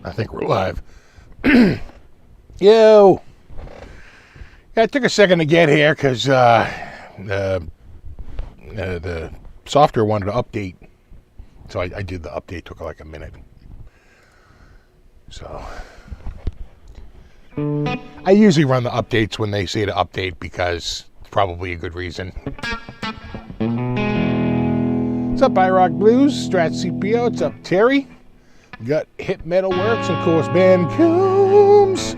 I think we're live. Yo! Yeah, it took a second to get here because the software wanted to update. So I did the update, took like a minute. So I usually run the updates when they say to update because it's probably a good reason. What's up, iRock Blues? Strat CPO. What's up, Terry? We got Hip Metal Works, and of course, Ben Coombs.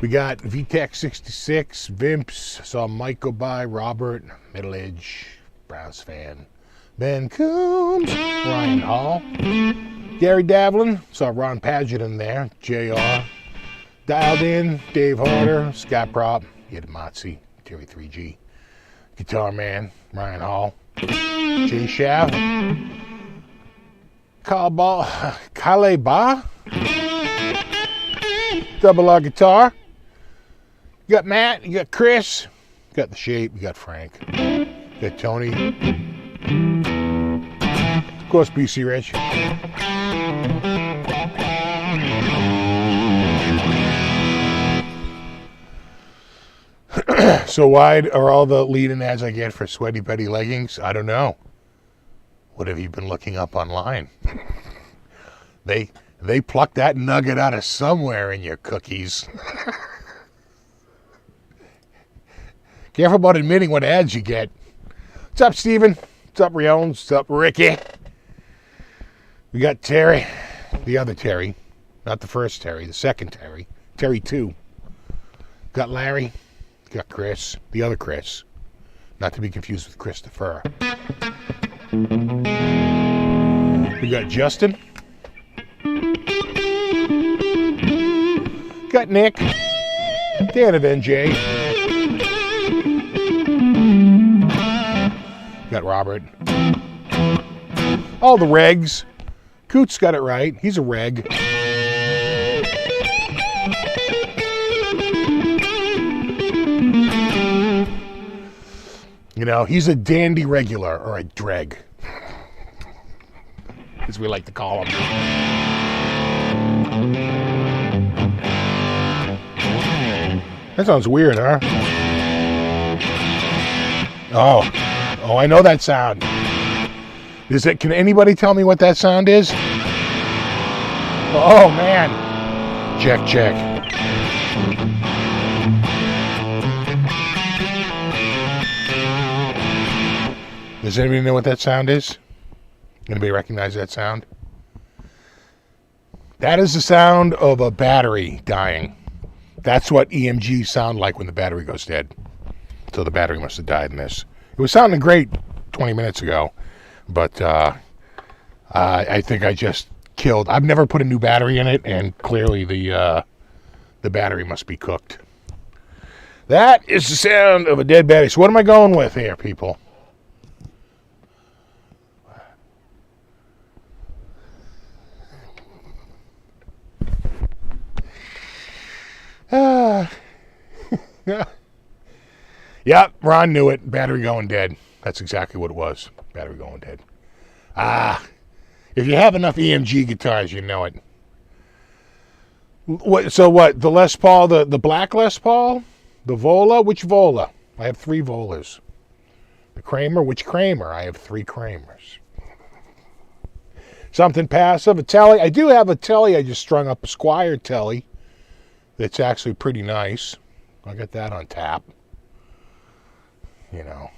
We got VTech 66, Vimps. Saw Mike go by, Robert, Middle Edge, Browns fan, Ben Coombs, Ryan Hall, Gary Davlin. Saw Ron Paget in there, JR. Dialed in, Dave Harder, Scott Prop, Yedamazzi, Terry 3G, Guitar Man, Ryan Hall, Jay Shav, Kale Ba, Double R Guitar. You got Matt, you got Chris, you got The Shape, you got Frank, you got Tony, of course BC Rich. So wide are all the lead-in ads I get for Sweaty Betty leggings? I don't know. What have you been looking up online? They plucked that nugget out of somewhere in your cookies. Careful about admitting what ads you get. What's up, Steven? What's up, Rion? What's up, Ricky? We got Terry, the other Terry. Not the first Terry, the second Terry. Terry 2. Got Larry. Got Chris, the other Chris. Not to be confused with Christopher. We got Justin. Got Nick. Dan of NJ. Got Robert. All the regs. Coots got it right. He's a reg. You know, he's a dandy regular, or a dreg, as we like to call him. That sounds weird, huh? Oh, I know that sound. Is it? Can anybody tell me what that sound is? Oh, man. Check. Does anybody know what that sound is? Anybody recognize that sound? That is the sound of a battery dying. That's what EMGs sound like when the battery goes dead. So the battery must have died in this. It was sounding great 20 minutes ago, but I think I just killed. I've never put a new battery in it, and clearly the battery must be cooked. That is the sound of a dead battery. So what am I going with here, people? Yep, Ron knew it. Battery going dead. That's exactly what it was. Battery going dead. If you have enough EMG guitars, you know it. So what? The Les Paul, the black Les Paul? The Vola? Which Vola? I have 3 Volas. The Kramer? Which Kramer? I have 3 Kramers. Something passive. A Telly. I do have a Telly. I just strung up a Squire Telly. That's actually pretty nice. I got that on tap. You know.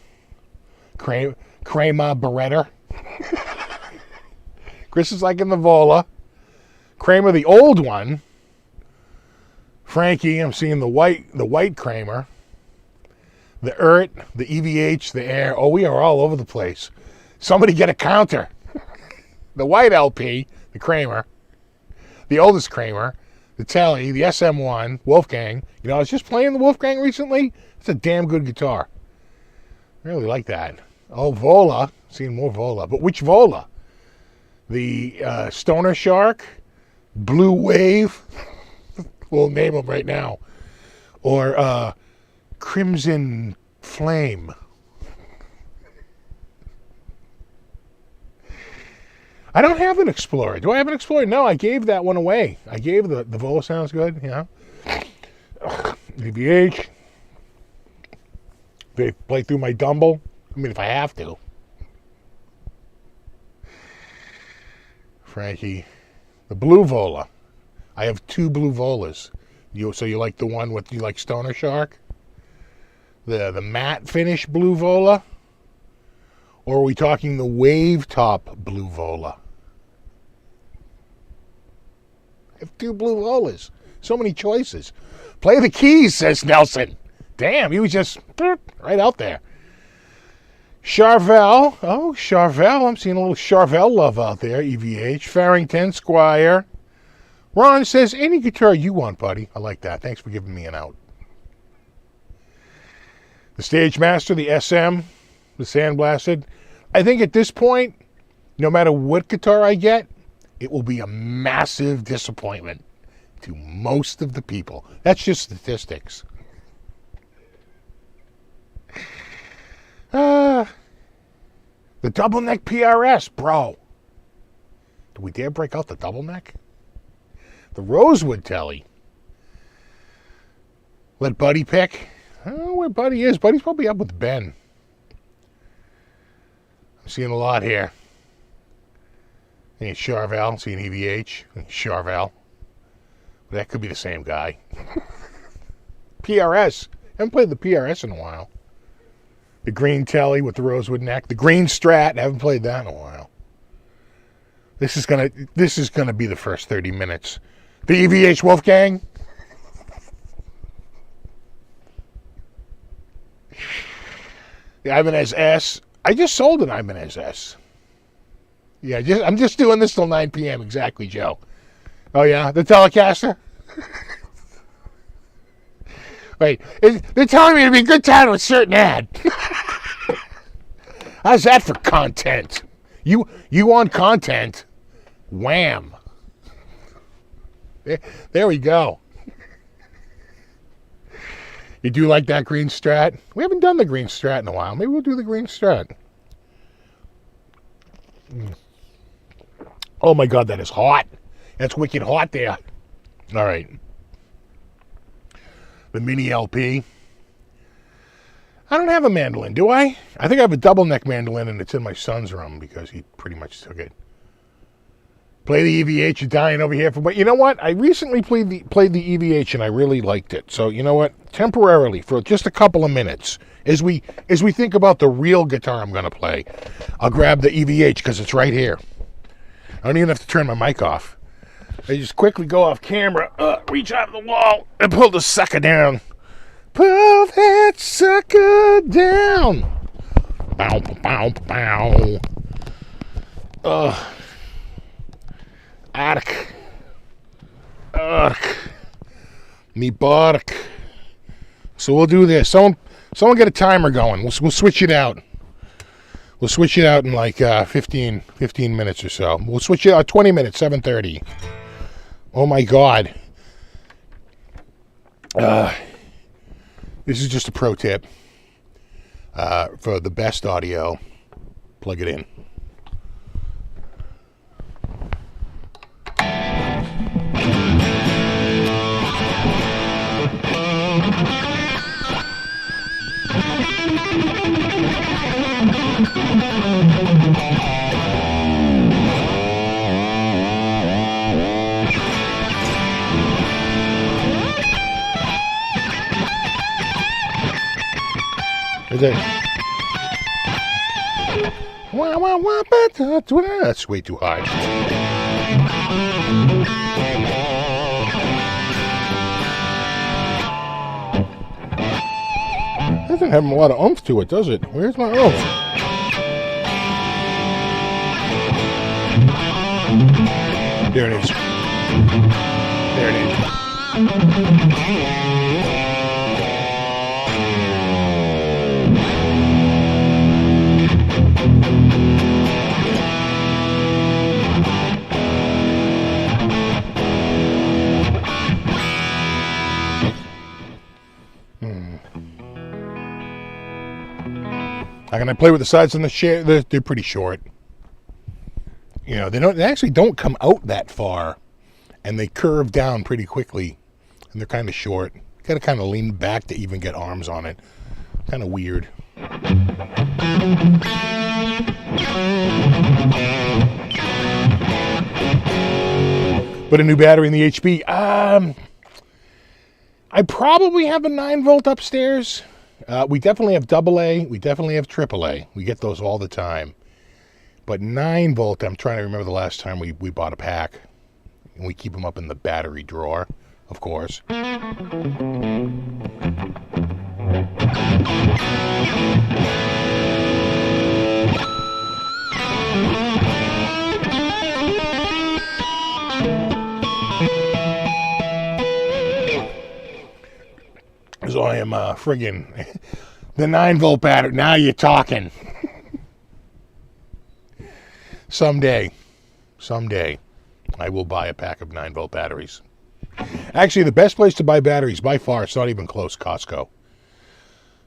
Kramer Beretta. Chris is like in the Vola. Kramer, the old one. Frankie, I'm seeing the white Kramer, the ERT, the EVH, the Air. Oh, we are all over the place. Somebody get a counter. The white LP, the Kramer, the oldest Kramer, the Telly, the SM1, Wolfgang. You know, I was just playing the Wolfgang recently. It's a damn good guitar. I really like that. Oh, Vola. Seeing more Vola. But which Vola? The Stoner Shark, Blue Wave. We'll name them right now. Or Crimson Flame. I don't have an Explorer. Do I have an Explorer? No, I gave that one away. I gave the Vola sounds good, you know. VVH. They play through my Dumble. I mean, if I have to. Frankie. The Blue Vola. I have 2 Blue Volas. So you like the one with, you like Stoner Shark? The matte finish Blue Vola? Or are we talking the wave top Blue Vola? I have 2 Blue Volas. So many choices. Play the keys, says Nelson. Damn, he was just right out there. Charvel. Oh, Charvel. I'm seeing a little Charvel love out there. EVH. Farrington, Squire. Ron says, any guitar you want, buddy. I like that. Thanks for giving me an out. The Stage Master, the SM, the Sandblasted. I think at this point, no matter what guitar I get, it will be a massive disappointment to most of the people. That's just statistics. The double neck PRS, bro. Do we dare break out the double neck? The Rosewood Telly. Let Buddy pick. I don't know where Buddy is. Buddy's probably up with Ben. I'm seeing a lot here. Charvel, seeing EVH, Charvel. That could be the same guy. PRS. Haven't played the PRS in a while. The green Telly with the rosewood neck. The green Strat. Haven't played that in a while. This is gonna be the first 30 minutes. The EVH Wolfgang. The Ibanez S. I just sold an Ibanez S. Yeah, I'm just doing this till 9 p.m. exactly, Joe. Oh, yeah? The Telecaster? Wait, they're telling me it'd be a good time to insert an ad. How's that for content? You want content? Wham. There we go. You do like that green Strat? We haven't done the green Strat in a while. Maybe we'll do the green Strat. Oh my God, that is hot. That's wicked hot there. All right. The mini LP. I don't have a mandolin, do I? I think I have a double neck mandolin and it's in my son's room because he pretty much took it. Play the EVH, you're dying over here for, but you know what? I recently played the EVH and I really liked it. So you know what? Temporarily, for just a couple of minutes, as we think about the real guitar I'm gonna play, I'll grab the EVH because it's right here. I don't even have to turn my mic off. I just quickly go off camera, reach out of the wall, and pull the sucker down. Pull that sucker down. Bow, bow, bow. Ark. Me bark. So we'll do this. Someone get a timer going. We'll switch it out. We'll switch it out in like 15 minutes or so. We'll switch it out 20 minutes, 7:30. Oh my God. This is just a pro tip. For the best audio, plug it in. That's way too high. doesn't have a lot of oomph to it, does it? Where's my oomph? There it is. There it is. How can I play with the sides on the share? They're pretty short. You know, they actually don't come out that far, and they curve down pretty quickly, and they're kind of short. You got to kind of lean back to even get arms on it. Kind of weird. But a new battery in the HB. I probably have a 9-volt upstairs. We definitely have AA. We definitely have AAA. We get those all the time. But 9-volt, I'm trying to remember the last time we bought a pack. And we keep them up in the battery drawer, of course. So I am friggin' the 9-volt battery. Now you're talking. Someday, I will buy a pack of 9-volt batteries. Actually, the best place to buy batteries by far, it's not even close, Costco.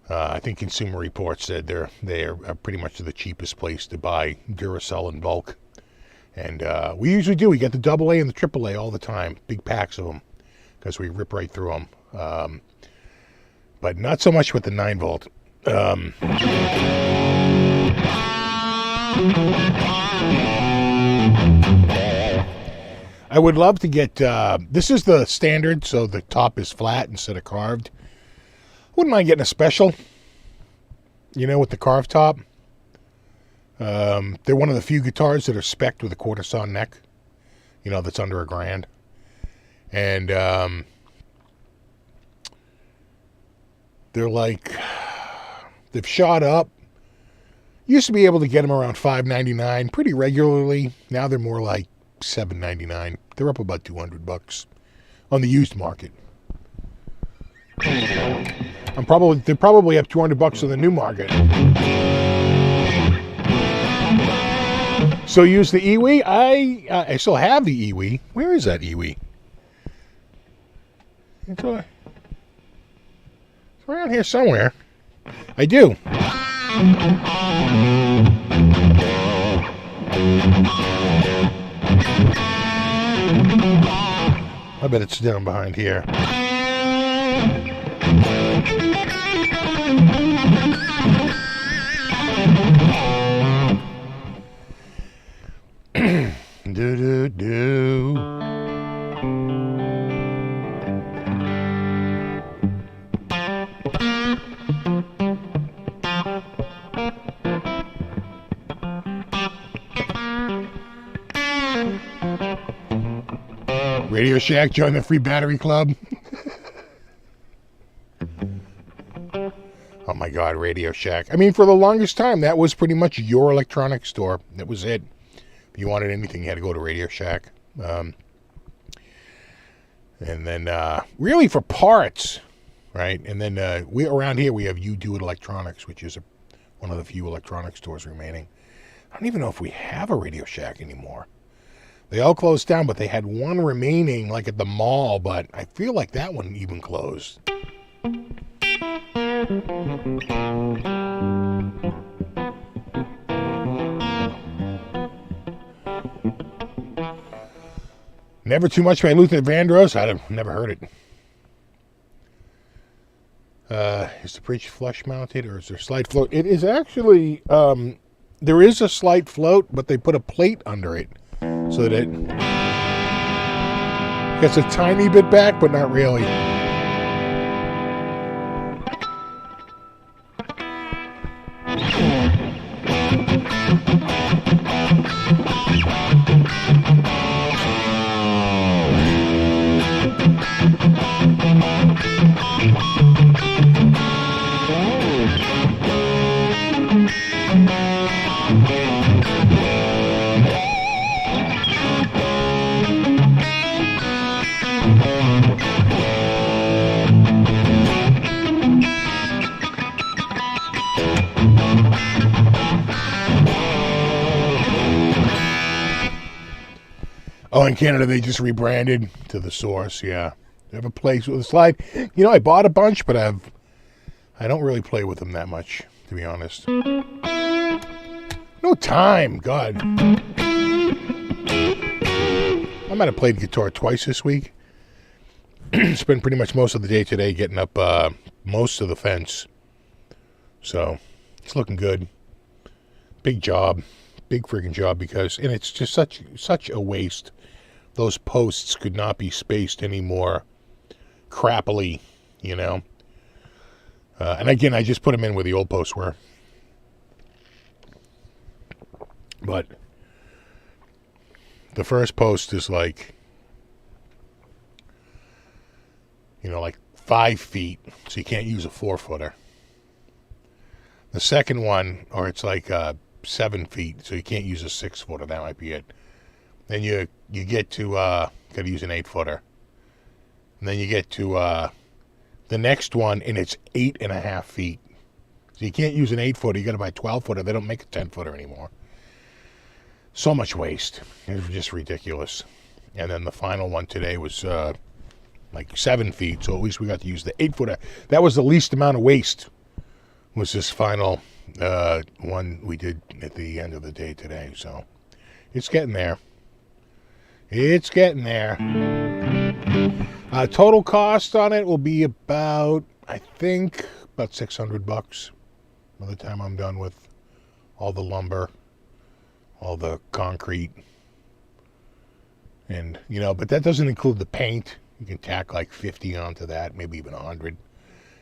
I think Consumer Reports said they are pretty much the cheapest place to buy Duracell in bulk. And we usually do. We get the AA and the AAA all the time, big packs of them, because we rip right through them. But not so much with the 9-volt. I would love to get, this is the standard, so the top is flat instead of carved. Wouldn't mind getting a special, you know, with the carved top. They're one of the few guitars that are spec'd with a quarter sawn neck, you know, that's under $1,000. And they're like, they've shot up. Used to be able to get them around $5.99 pretty regularly. Now they're more like $7.99. They're up about $200 on the used market. They're probably up $200 on the new market. So use the EWI. I still have the EWI. Where is that EWI? It's around here somewhere. I do. I bet it's down behind here. Do. Radio Shack, join the free battery club. Oh my God, Radio Shack. I mean, for the longest time, that was pretty much your electronics store. That was it. If you wanted anything, you had to go to Radio Shack. And then, really for parts, right? And then we around here, we have You Do It Electronics, which is one of the few electronics stores remaining. I don't even know if we have a Radio Shack anymore. They all closed down, but they had one remaining, like at the mall, but I feel like that one even closed. Never Too Much by Luther Vandross. I've never heard it. Is the bridge flush mounted or is there slide float? It is actually, there is a slide float, but they put a plate under it so that it gets a tiny bit back, but not really. Oh, in Canada, they just rebranded to The Source, yeah. They have a place with a slide. You know, I bought a bunch, but I don't really play with them that much, to be honest. No time, God. I might have played guitar twice this week. Spent pretty much most of the day today getting up most of the fence. So, it's looking good. Big job. Big friggin' job because, and it's just such a waste. Those posts could not be spaced any more crappily, you know. And again, I just put them in where the old posts were. But the first post is like, you know, like 5 feet, so you can't use a 4-footer. The second one, or it's like 7 feet, so you can't use a 6-footer. That might be it. Then you get to got to use an 8-footer, and then you get to the next one, and it's 8.5 feet. So you can't use an 8-footer. You got to buy a 12-footer. They don't make a 10-footer anymore. So much waste. It's just ridiculous. And then the final one today was like 7 feet, so at least we got to use the 8-footer. That was the least amount of waste. Was this final one we did at the end of the day today. So it's getting there. It's getting there. Total cost on it will be about, I think, about $600 by the time I'm done with all the lumber, all the concrete, and, you know, but that doesn't include the paint. You can tack like 50 onto that, maybe even 100,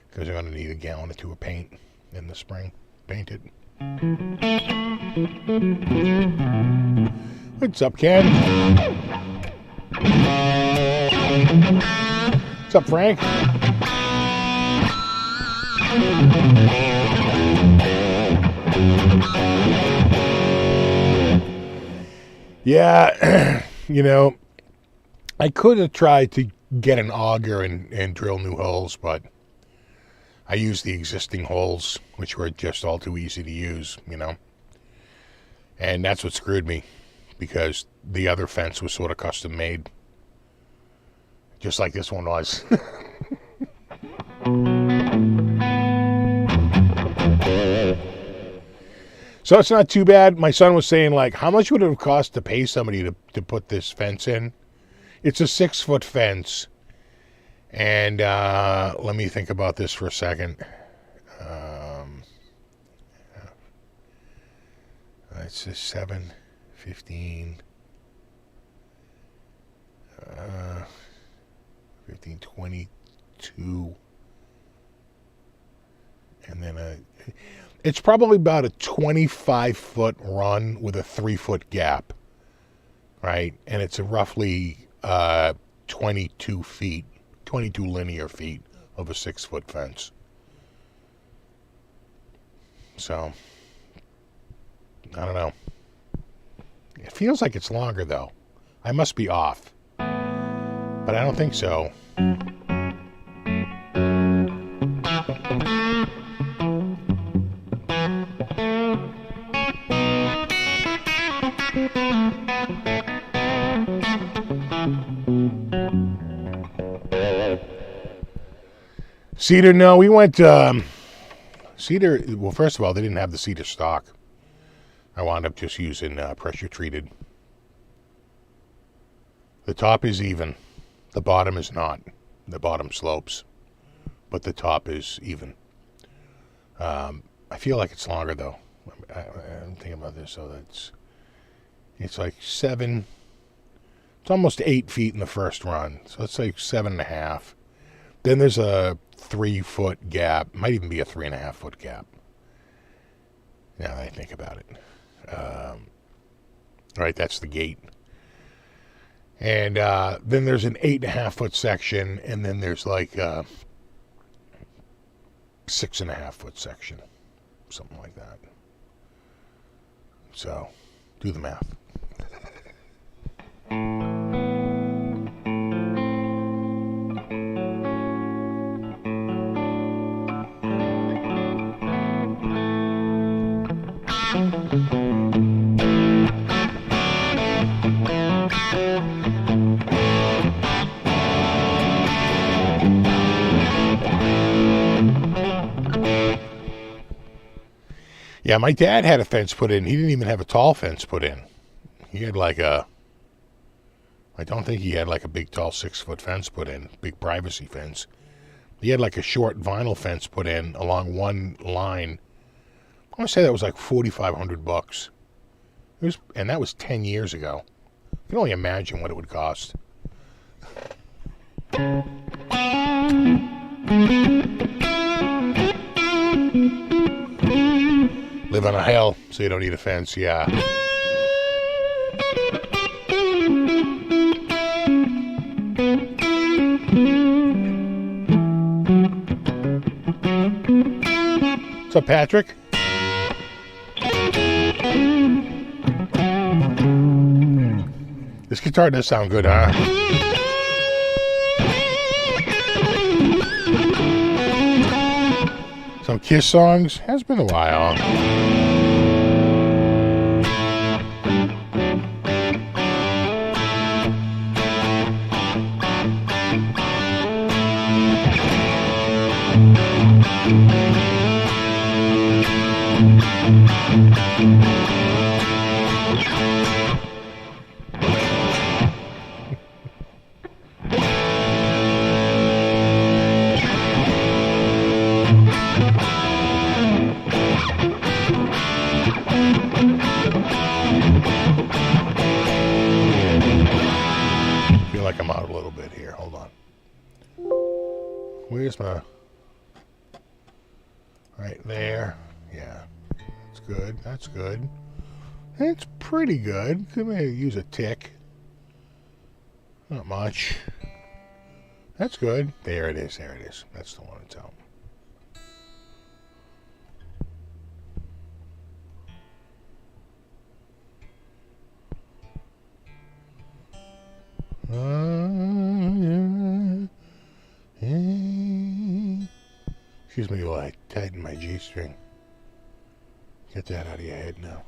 because I'm going to need a gallon or two of paint in the spring. Paint it. What's up, Ken? What's up, Frank? Yeah, you know, I could have tried to get an auger and drill new holes, but I used the existing holes, which were just all too easy to use, you know. And that's what screwed me, because the other fence was sort of custom made, just like this one was. So it's not too bad. My son was saying, like, how much would it have cost to pay somebody to put this fence in? It's a 6-foot fence. And let me think about this for a second. It's a 7, 15, 15, 22. And then it's probably about a 25-foot run with a 3-foot gap, right? And it's a roughly 22 feet, 22 linear feet of a 6-foot fence. So, I don't know. It feels like it's longer, though. I must be off. But I don't think so. Cedar, no, we went, Cedar, well, first of all, they didn't have the cedar stock. I wound up just using pressure treated. The top is even. The bottom is not. The bottom slopes. But the top is even. I feel like it's longer, though. I'm thinking about this, so it's like 7, it's almost 8 feet in the first run. So it's like 7.5. Then there's a 3-foot gap. Might even be a 3.5-foot gap. Now that I think about it. All right, that's the gate. And then there's an 8.5-foot section, and then there's like a 6.5-foot section. Something like that. So, do the math. Yeah, my dad had a fence put in. He didn't even have a tall fence put in. He had like a, I don't think he had like a big, tall 6-foot fence put in, big privacy fence. He had like a short vinyl fence put in along one line. I want to say that was like $4,500. It was, and that was 10 years ago. You can only imagine what it would cost. Live on a hill, so you don't need a fence, yeah. What's up, Patrick? This guitar does sound good, huh? Some Kiss songs? Has been a while. I feel like I'm out a little bit here. Hold on. Where's my... Right there. Yeah. That's good. That's good. It's pretty good. Could maybe use a tick. Not much. That's good. There it is. There it is. That's the one that's out. Excuse me while I tighten my G-string. Get that out of your head now.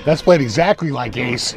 That's played exactly like Ace.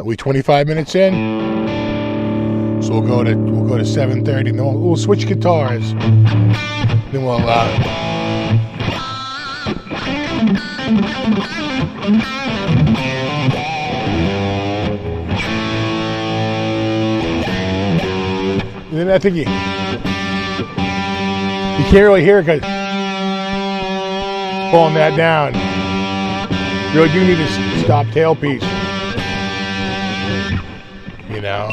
It we 25 minutes in. So we'll go to 7:30. Then we'll switch guitars. Then we'll and then I think you can't really hear it because pulling that down. Really do need to stop tailpiece. You know?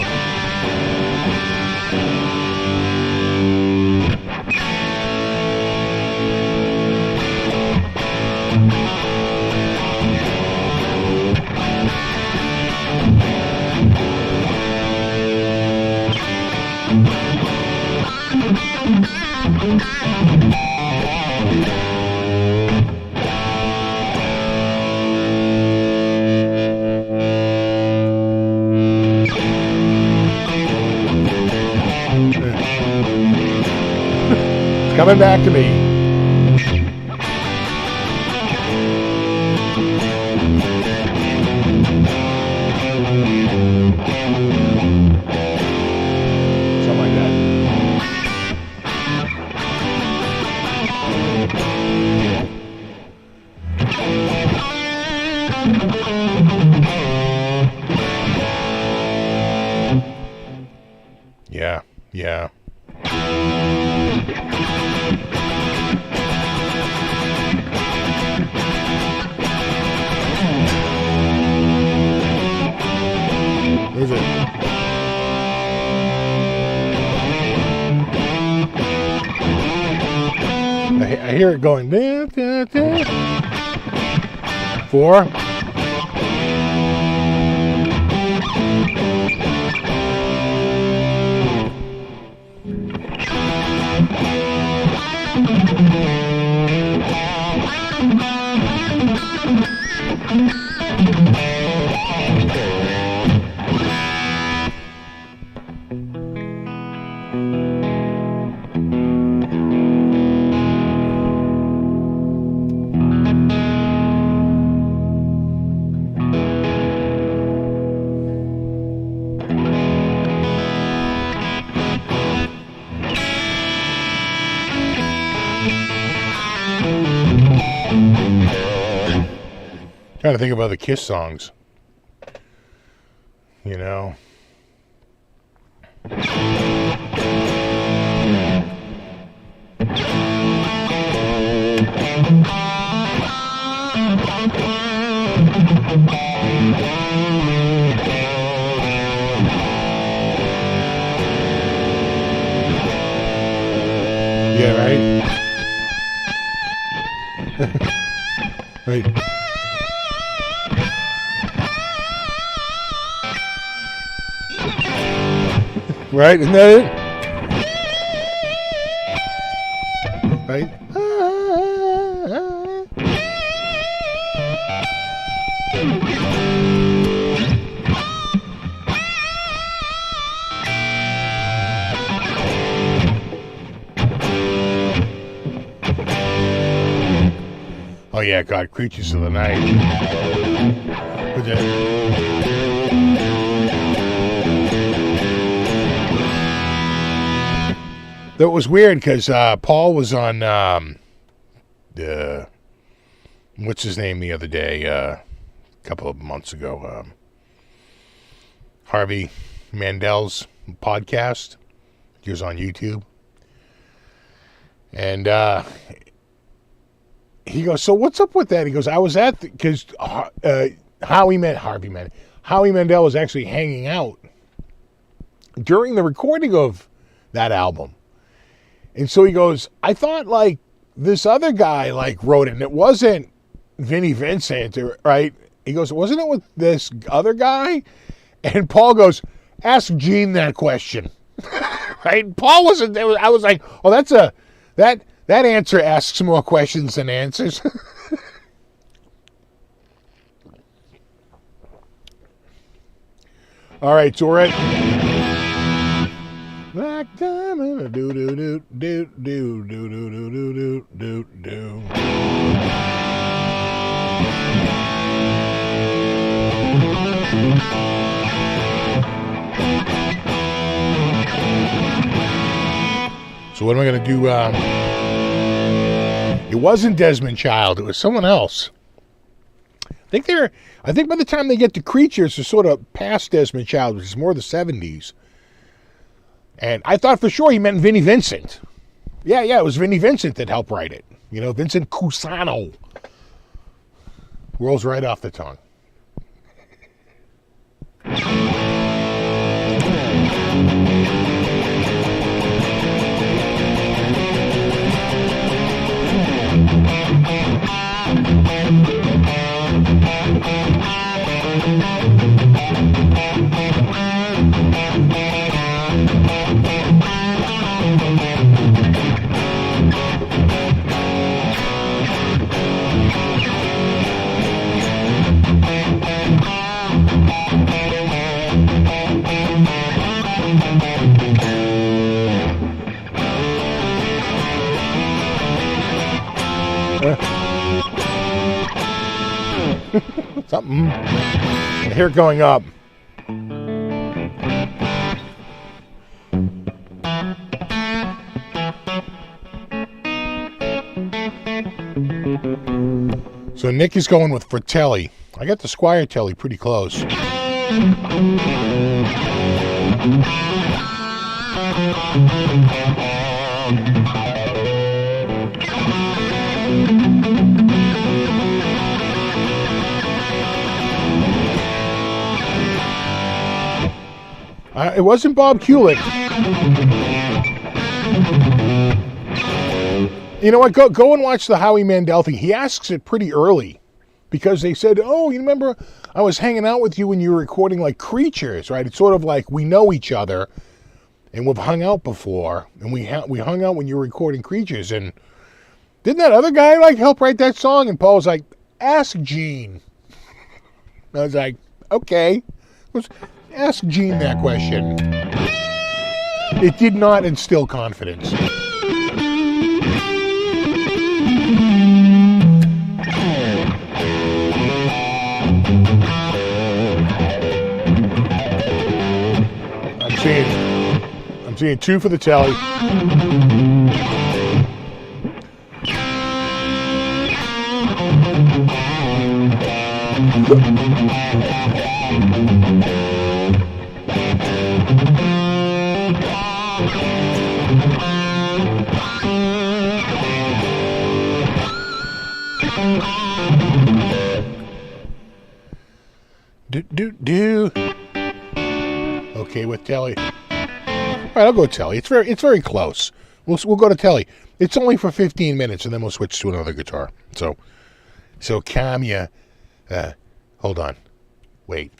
It's coming back to me. Something like that. Yeah, yeah. Where's it? I hear it going. Da, da, da. 4. Trying to think of other Kiss songs. You know. Yeah, right? Right. Right? Isn't that it? Right? Oh yeah, God, Creatures of the Night. What's that? That was weird because Paul was on what's his name the other day, a couple of months ago, Harvey Mandel's podcast. He was on YouTube. And he goes, so what's up with that? He goes, I was at, because Howie Mandel was actually hanging out during the recording of that album. And so he goes, I thought like this other guy like wrote it, and it wasn't Vinnie Vincent, right? He goes, wasn't it with this other guy? And Paul goes, ask Gene that question. Right? Paul wasn't there. I was like, oh, that answer asks more questions than answers. All right, so we're at Black Diamond, do do do do do do do do do do do. So what am I going to do? It wasn't Desmond Child. It was someone else. I think by the time they get to Creatures, they're sort of past Desmond Child, which is more the 70s. And I thought for sure he meant Vinnie Vincent. Yeah, it was Vinnie Vincent that helped write it. You know, Vincent Cusano. Rolls right off the tongue. Something. I hear it going up. So Nick is going with Fratelli. I got the Squire Telly pretty close. It wasn't Bob Kulick. You know what? Go and watch the Howie Mandel thing. He asks it pretty early because they said, "Oh, you remember I was hanging out with you when you were recording like Creatures, right?" It's sort of like we know each other and we've hung out before, and we hung out when you were recording Creatures. And didn't that other guy like help write that song? And Paul was like, "Ask Gene." I was like, "Okay." Ask Gene that question. It did not instill confidence. I'm seeing 2 for the tally. Do. Okay with Telly. All right, I'll go Telly. It's very close. We'll go to Telly. It's only for 15 minutes, and then we'll switch to another guitar. So Kamya, hold on, wait.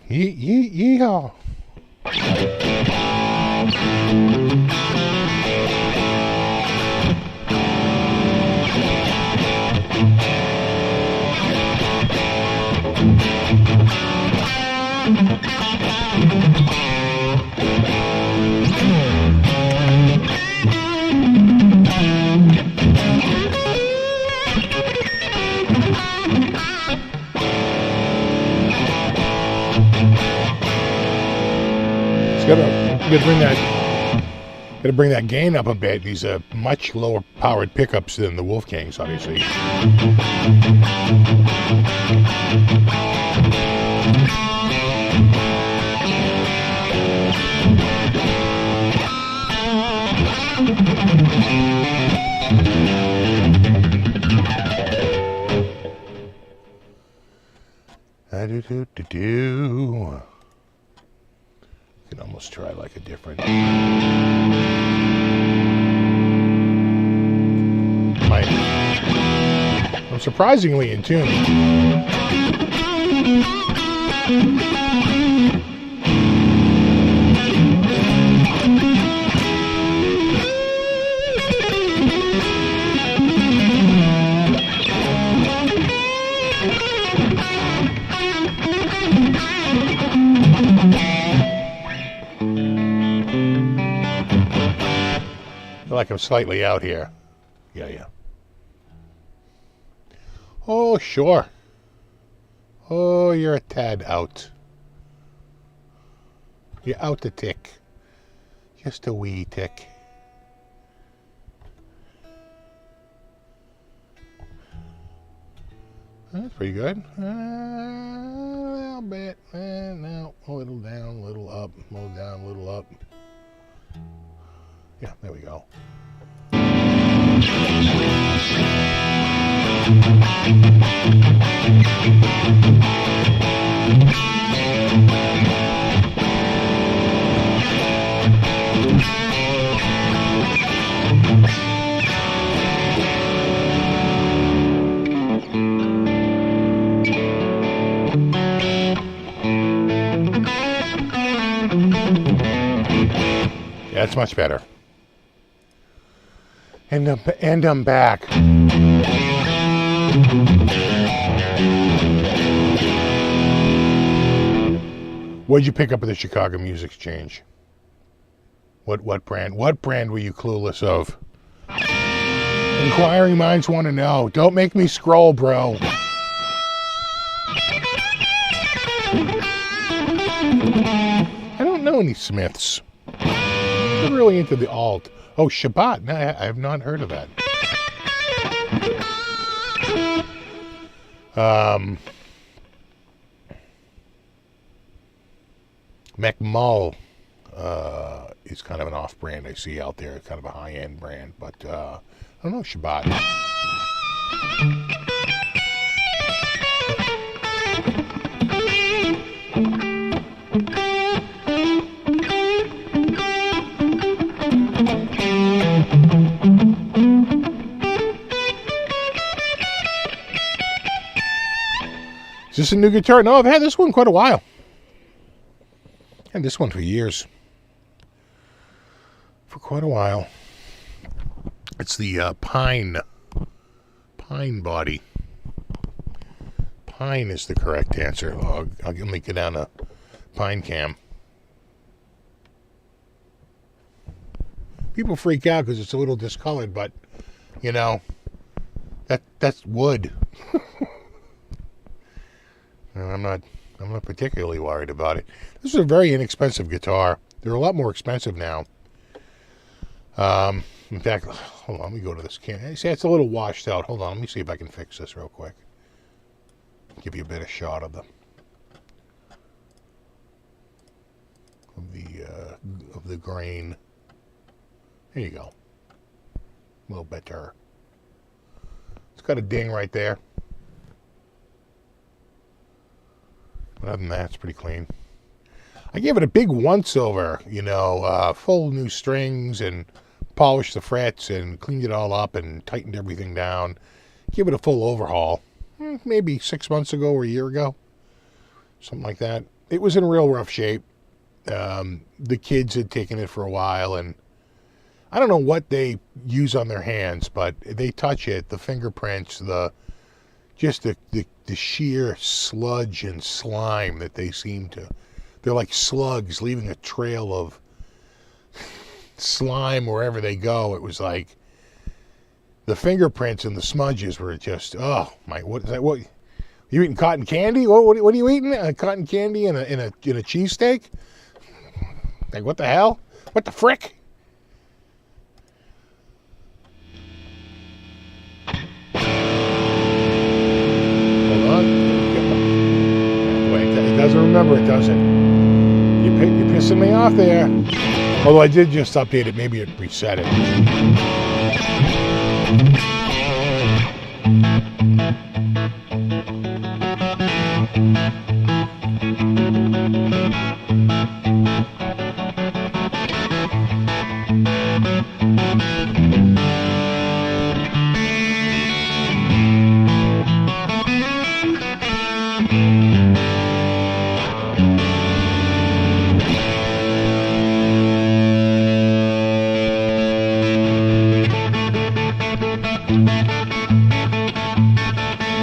Yeehaw. Gotta bring that gain up a bit. These are much lower powered pickups than the Wolfgangs, obviously. You can almost try like a different. I'm surprisingly in tune. I feel like I'm slightly out here. Yeah. Oh, sure. Oh, you're a tad out. You're out a tick. Just a wee tick. That's pretty good. A little bit. Now, a little down, a little up. A little down, a little up. Yeah, there we go. Yeah, that's much better. And I'm back. What'd you pick up at the Chicago Music Exchange? What brand? What brand were you clueless of? Inquiring minds want to know. Don't make me scroll, bro. I don't know any Smiths. I'm really into the alt. Oh, Shabbat. No, I have not heard of that. McMull is kind of an off-brand I see out there, kind of a high-end brand, but I don't know, Shabbat. Is this a new guitar? No, I've had this one quite a while. Had this one for years. For quite a while. It's the Pine body. Pine is the correct answer. I'll make it down a Pine cam. People freak out because it's a little discolored, but you know, that's wood. I'm not particularly worried about it. This is a very inexpensive guitar. They're a lot more expensive now. In fact, hold on, let me go to this can. See, it's a little washed out. Hold on, let me see if I can fix this real quick. Give you a better shot of the grain. There you go. A little better. It's got a ding right there. But other than that, it's pretty clean. I gave it a big once-over, full new strings and polished the frets and cleaned it all up and tightened everything down. Give it a full overhaul. Maybe 6 months ago or a year ago. Something like that. It was in real rough shape. The kids had taken it for a while, and I don't know what they use on their hands, but they touch it, the fingerprints, the sheer sludge and slime that they seem to. They're like slugs leaving a trail of slime wherever they go. It was like the fingerprints and the smudges were just, oh my, what is that? What, you eating cotton candy? What are you eating? Cotton candy and a cheesesteak? Like, what the hell? What the frick? Hold on. Wait, it doesn't remember it, does it? You're pissing me off there. Although I did just update it. Maybe it reset it.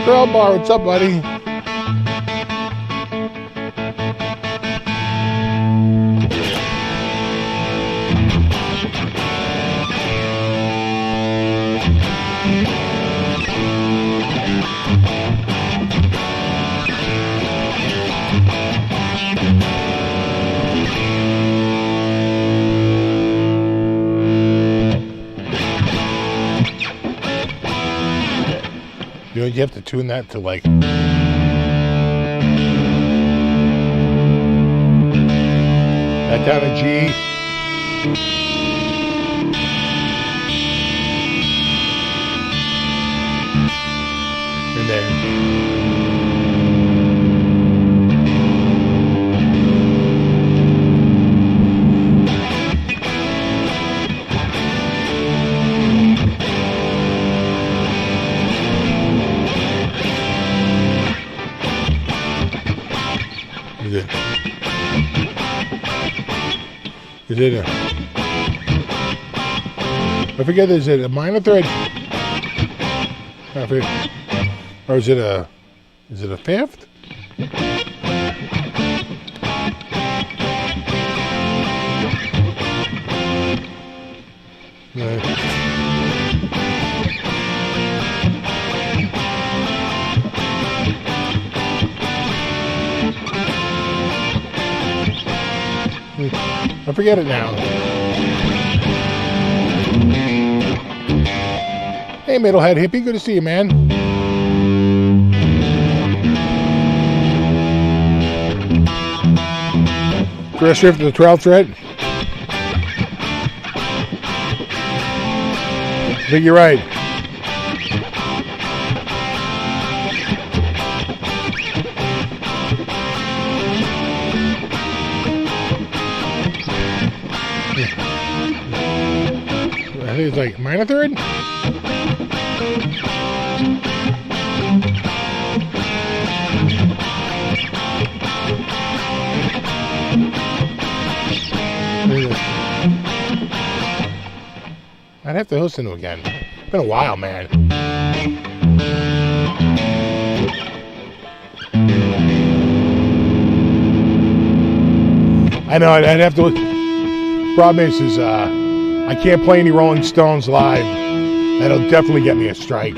Girl bar, what's up, buddy? You know, you have to tune that to like that down to G. And then is it a, I forget, is it a minor third? Or is it a fifth? I forget it now. Hey, Middlehead Hippie, good to see you, man. First shift to the 12th thread. I think you're right. I think it's like minor third. I'd have to listen to it again. It's been a while, man. I know, I'd have to listen. Problem is I can't play any Rolling Stones live. That'll definitely get me a strike.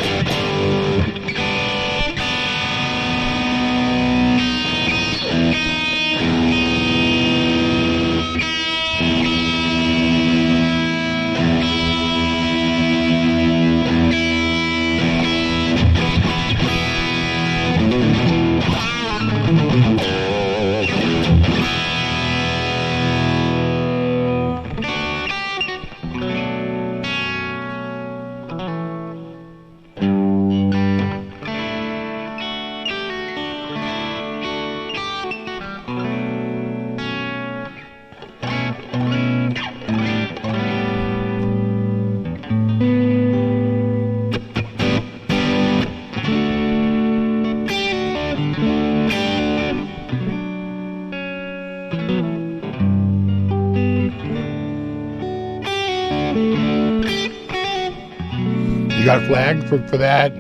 You got a flag for that?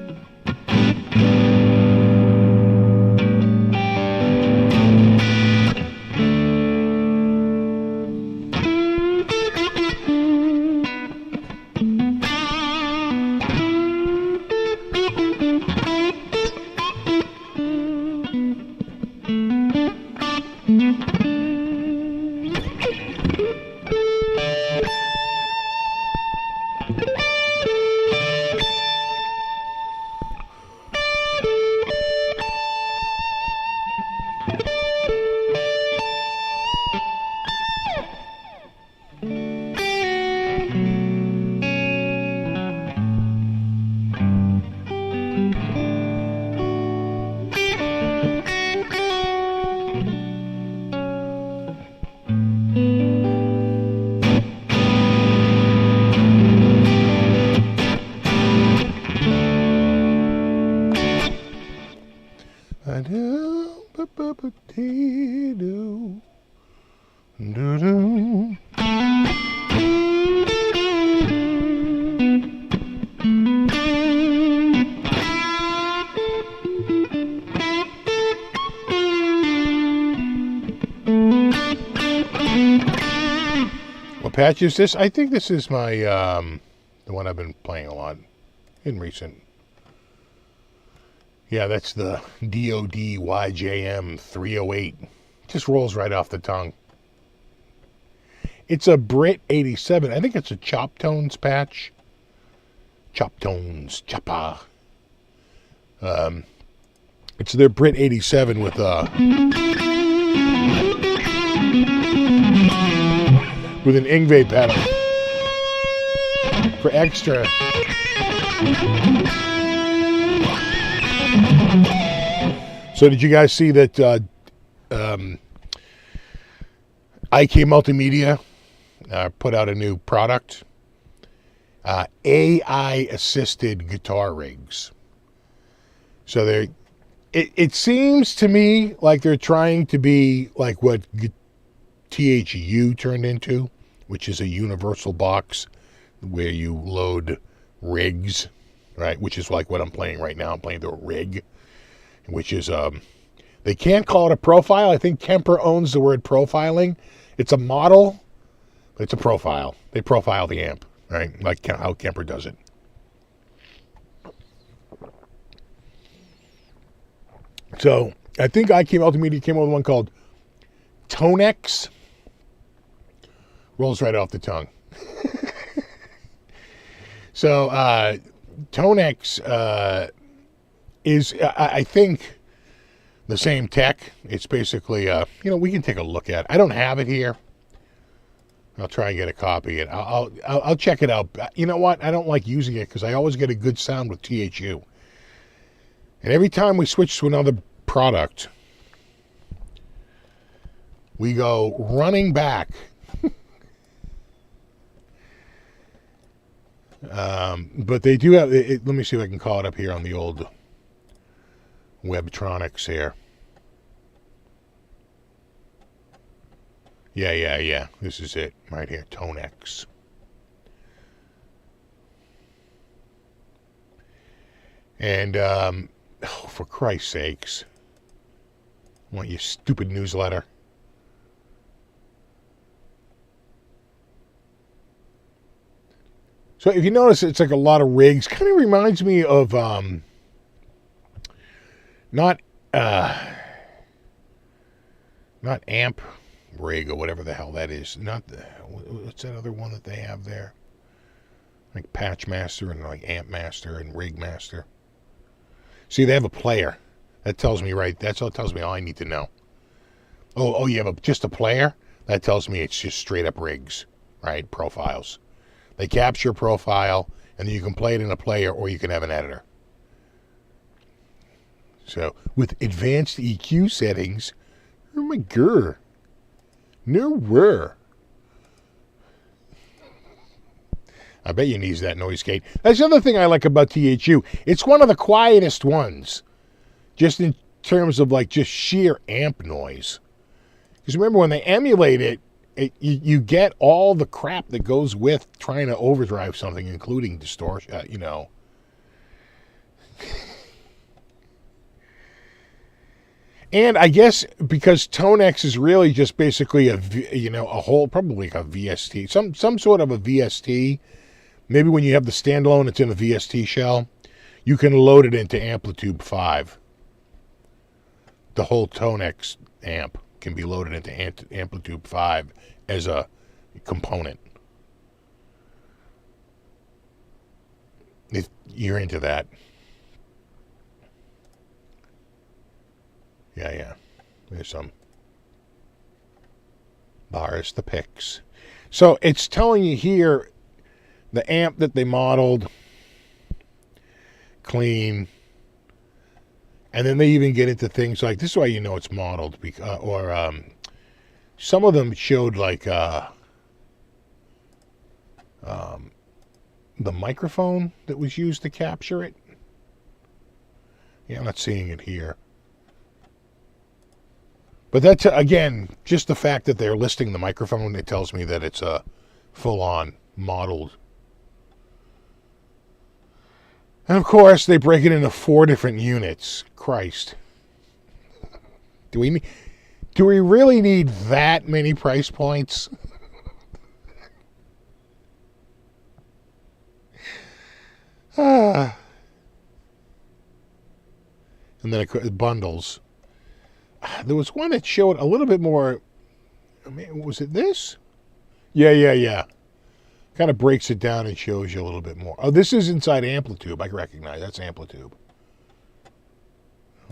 Ba-ba-dee-doo. Doo-doo. What patch is this? I think this is my the one I've been playing a lot in recent. Yeah, that's the DOD YJM 308. Just rolls right off the tongue. It's a Brit 87. I think it's a Chop Tones patch. Chop Tones, Choppa. It's their Brit 87 with an Ingve pedal for extra. So did you guys see that IK Multimedia put out a new product? AI-assisted guitar rigs. So it seems to me like they're trying to be like what THU turned into, which is a universal box where you load rigs, right? Which is like what I'm playing right now. I'm playing the rig, which is, they can't call it a profile. I think Kemper owns the word profiling. It's a model, but it's a profile. They profile the amp, right? Like how Kemper does it. So I think IK Multimedia came up with one called Tonex. Rolls right off the tongue. So Tonex is, I think, the same tech. It's basically, we can take a look at it. I don't have it here. I'll try and get a copy. And I'll check it out. You know what? I don't like using it because I always get a good sound with THU. And every time we switch to another product, we go running back. But they do have, let me see if I can call it up here on the old Webtronics here. Yeah. This is it right here, Tonex. And, for Christ's sakes, I want your stupid newsletter. So if you notice, it's like a lot of rigs. Kind of reminds me of not amp rig or whatever the hell that is. What's that other one that they have there? Like Patch Master and like Amp Master and Rig Master. See, they have a player. That tells me that's all. Tells me all I need to know. Oh, you have just a player? That tells me it's just straight up rigs, right? Profiles. They capture a profile, and then you can play it in a player, or you can have an editor. So, with advanced EQ settings, oh my god, nowhere. I bet you needs that noise gate. That's the other thing I like about THU. It's one of the quietest ones, just in terms of like just sheer amp noise. Because remember, when they emulate it, you get all the crap that goes with trying to overdrive something, including distortion, And I guess because Tonex is really just basically a whole, probably like a VST, some sort of a VST. Maybe when you have the standalone, it's in a VST shell. You can load it into Amplitude 5. The whole Tonex amp can be loaded into Amplitude 5 as a component. If you're into that. Yeah. There's some bars, the picks. So it's telling you here the amp that they modeled, clean. And then they even get into things like, this is why you know it's modeled, some of them showed like the microphone that was used to capture it. Yeah, I'm not seeing it here. But that's, again, just the fact that they're listing the microphone, it tells me that it's a full-on modeled. And, of course, they break it into 4 different units. Christ. Do we really need that many price points? And then bundles. There was one that showed a little bit more. I mean, was it this? Yeah. Kind of breaks it down and shows you a little bit more. Oh, this is inside Amplitude. I can recognize that's Amplitude.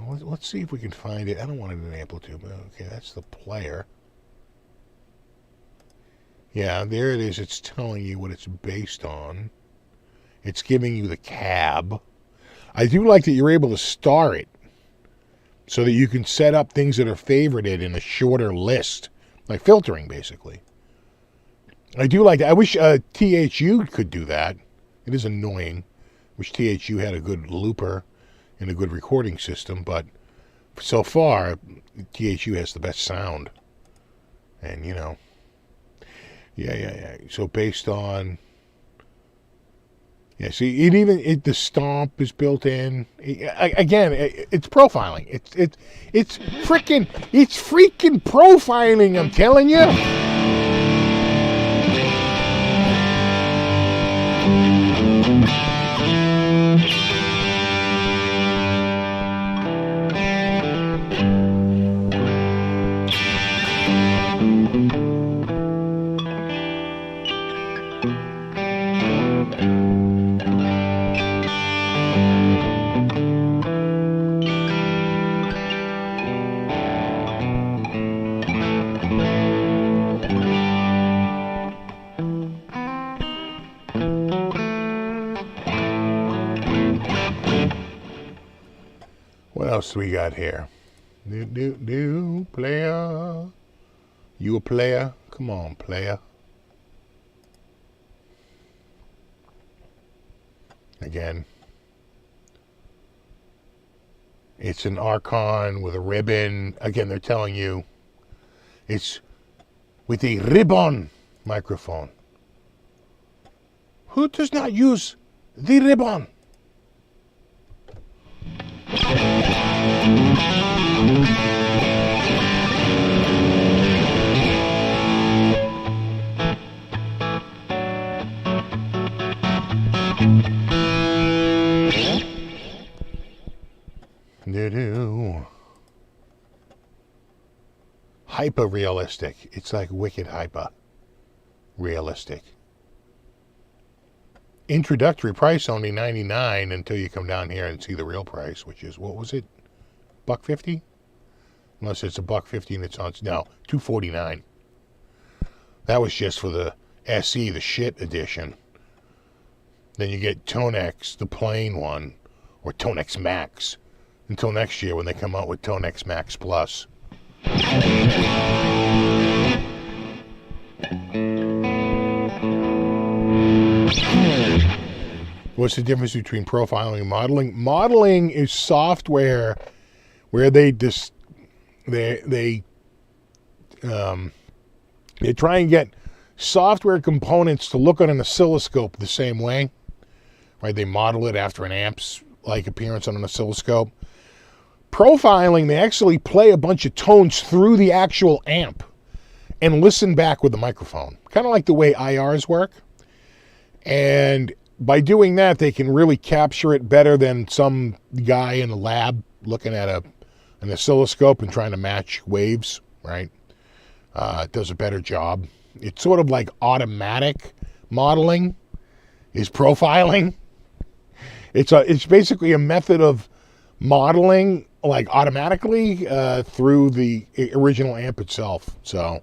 Let's see if we can find it. I don't want it in Amplitude. Okay, that's the player. Yeah, there it is. It's telling you what it's based on. It's giving you the cab. I do like that you're able to star it so that you can set up things that are favorited in a shorter list, like filtering, basically. I do like that. I wish THU could do that. It is annoying. Wish THU had a good looper and a good recording system, but so far, THU has the best sound. And, you know, yeah. So based on, yeah, see, the stomp is built in. Again, it's profiling. It's freaking profiling, I'm telling you. What else we got here? New player. You a player? Come on, player. Again, it's an Archon with a ribbon. Again, they're telling you it's with a ribbon microphone. Who does not use the ribbon? Hyper realistic. It's like wicked hyper realistic. Introductory price only $99 until you come down here and see the real price, which is, what was it? $150? Unless it's $150 and it's on, no, $249. That was just for the SE, the shit edition. Then you get Tonex, the plain one, or Tonex Max, until next year when they come out with Tonex Max Plus. What's the difference between profiling and modeling? Modeling is software where they try and get software components to look on an oscilloscope the same way, right? They model it after an amp's like appearance on an oscilloscope. Profiling, they actually play a bunch of tones through the actual amp and listen back with the microphone, kind of like the way IRs work. And by doing that, they can really capture it better than some guy in a lab looking at an oscilloscope and trying to match waves, right? It does a better job. It's sort of like automatic modeling is profiling. It's basically a method of modeling like automatically through the original amp itself. So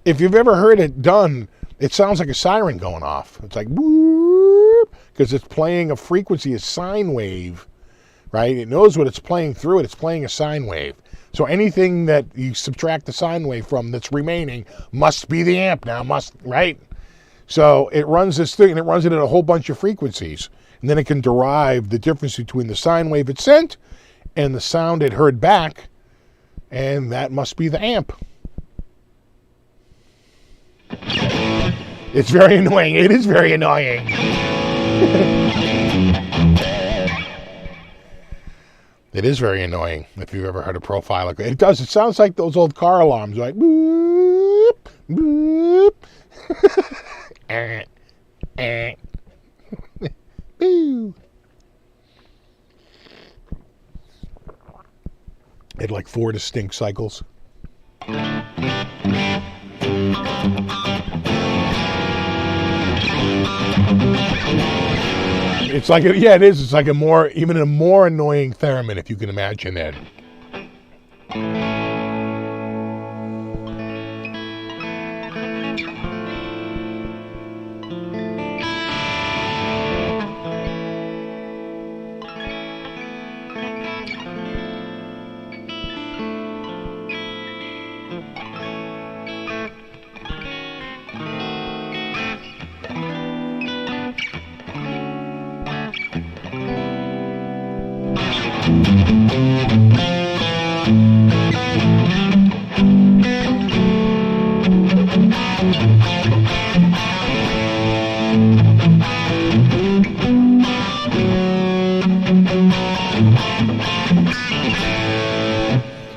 if you've ever heard it done, it sounds like a siren going off. It's like whoop, because it's playing a frequency, a sine wave, right? It knows what it's playing through it. It's playing a sine wave. So anything that you subtract the sine wave from that's remaining must be the amp now, right? So it runs this thing and it runs it at a whole bunch of frequencies. And then it can derive the difference between the sine wave it sent and the sound it heard back And that must be the amp. It's very annoying. It is very annoying. It is very annoying if you've ever heard a profile like that. It does. It sounds like those old car alarms, like boop, boop. Boo. It had like 4 distinct cycles. It's like, yeah, it is. It's like even a more annoying theremin, if you can imagine that.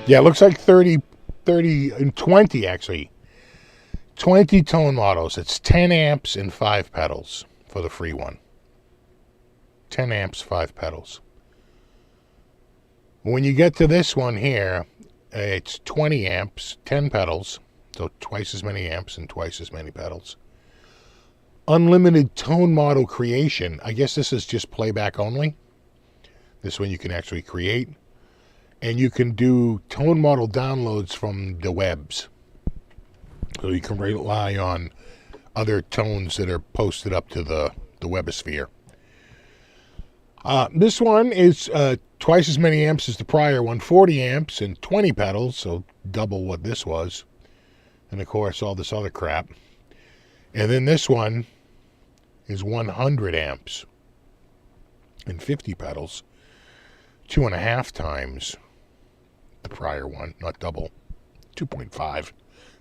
Yeah, it looks like 30 and 20 actually. 20 tone models. It's 10 amps and 5 pedals for the free one. 10 amps, 5 pedals. When you get to this one here, it's 20 amps, 10 pedals, so twice as many amps and twice as many pedals. Unlimited tone model creation. I guess this is just playback only. This one you can actually create. And you can do tone model downloads from the webs. So you can rely on other tones that are posted up to the webosphere. This one is twice as many amps as the prior one, 40 amps and 20 pedals, so double what this was. And of course, all this other crap. And then this one is 100 amps and 50 pedals, 2.5 times the prior one, not double, 2.5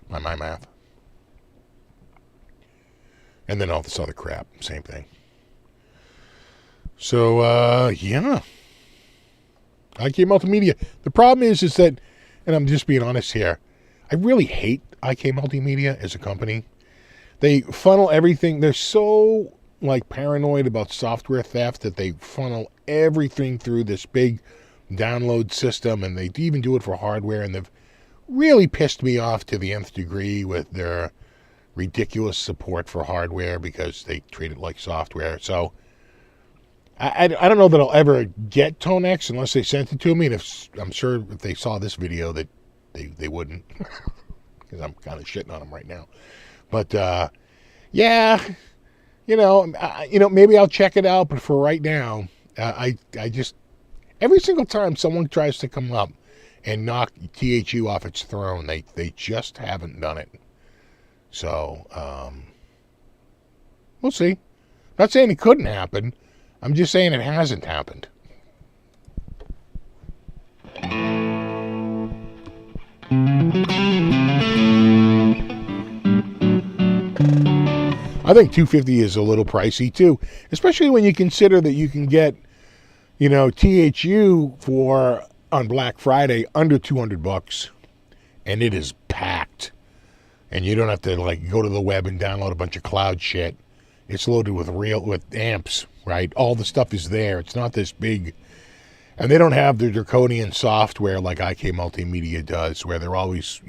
by my math. And then all this other crap, same thing. So, yeah. IK Multimedia. The problem is that, and I'm just being honest here, I really hate IK Multimedia as a company. They funnel everything. They're so, like, paranoid about software theft that they funnel everything through this big download system, and they even do it for hardware, and they've really pissed me off to the nth degree with their ridiculous support for hardware because they treat it like software. So I don't know that I'll ever get ToneX unless they sent it to me, and I'm sure if they saw this video that they wouldn't, because I'm kind of shitting on them right now. But yeah, maybe I'll check it out, but for right now, I just, every single time someone tries to come up and knock THU off its throne, they just haven't done it. So, we'll see. Not saying it couldn't happen. I'm just saying it hasn't happened. I think $250 is a little pricey too, especially when you consider that you can get, THU on Black Friday under $200, and it is packed. And you don't have to go to the web and download a bunch of cloud shit. It's loaded with amps, right? All the stuff is there. It's not this big, and they don't have the draconian software like IK Multimedia does, where they're always,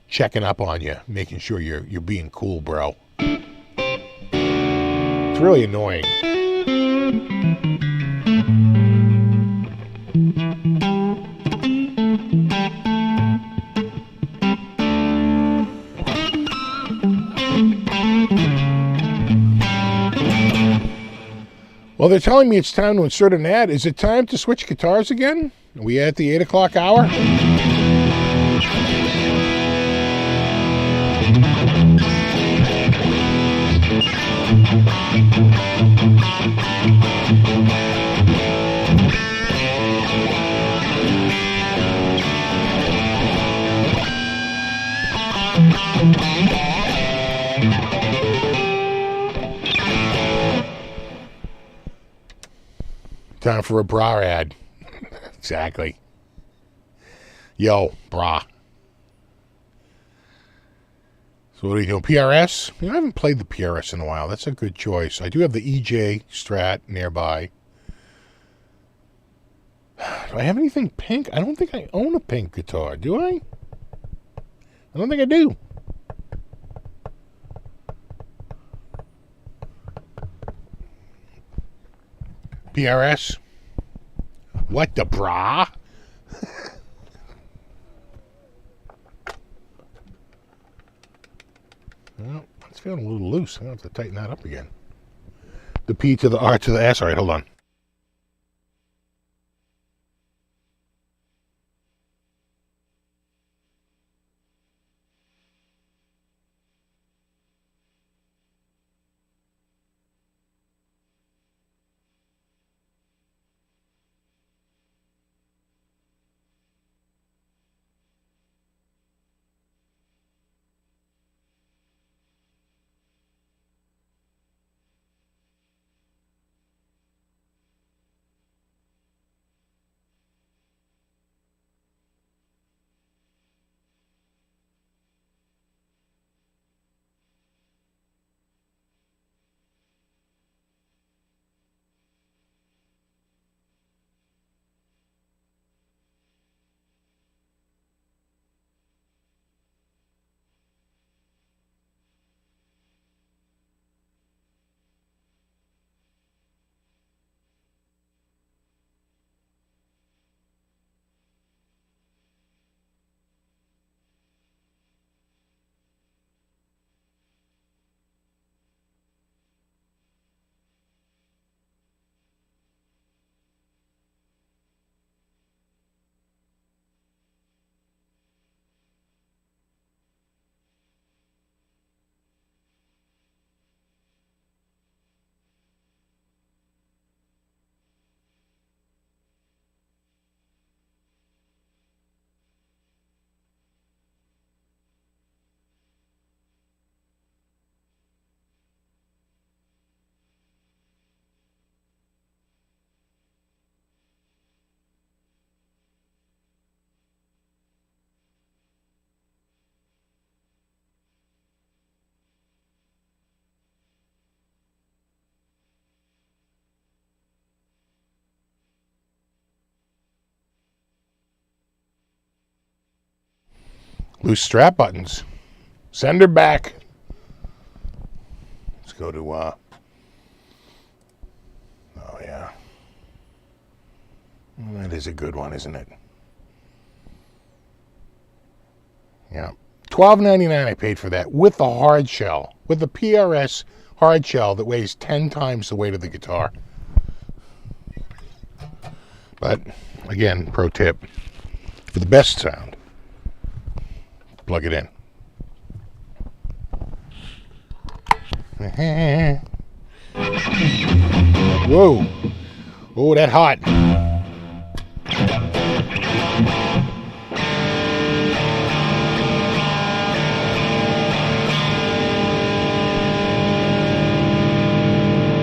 checking up on you, making sure you're being cool, bro. It's really annoying. Well, they're telling me it's time to insert an ad. Is it time to switch guitars again? Are we at the 8 o'clock hour? Time for a bra ad. Exactly. Yo, bra. So what are you doing? PRS? I haven't played the PRS in a while. That's a good choice. I do have the EJ Strat nearby. Do I have anything pink? I don't think I own a pink guitar. Do I? I don't think I do. PRS? What the bra? Well, it's feeling a little loose. I'm going to have to tighten that up again. The P to the R to the S. All right, hold on. Loose strap buttons. Send her back. Let's go to, oh yeah. That is a good one, isn't it? Yeah. $12.99 I paid for that with the hard shell. With the PRS hard shell that weighs 10 times the weight of the guitar. But, again, pro tip. For the best sound, plug it in. Whoa. Oh, that hot.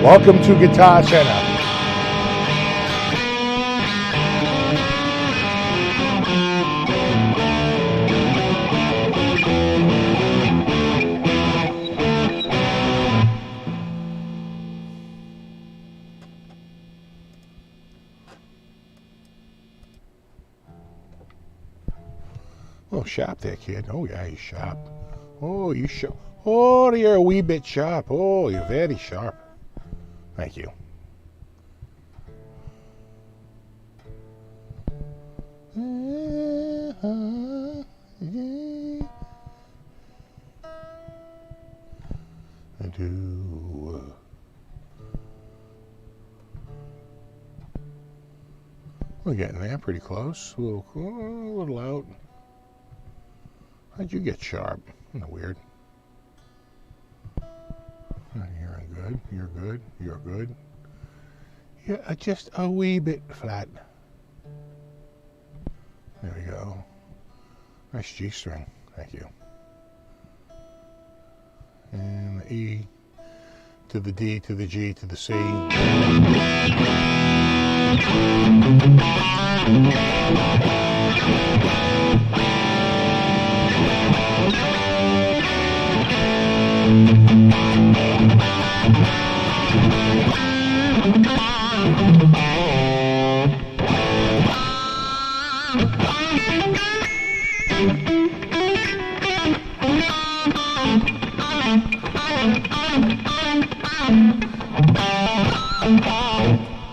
Welcome to Guitar Center. Oh, sharp there, kid. Oh, yeah, you're sharp. Oh, you sharp. Oh, you're a wee bit sharp. Oh, you're very sharp. Thank you. I do. We're getting there, pretty close. A little out. How'd you get sharp? Isn't that weird? You're good. You're good. You're good. Yeah, just a wee bit flat. There we go. Nice G string. Thank you. and the E to the D to the G to the C.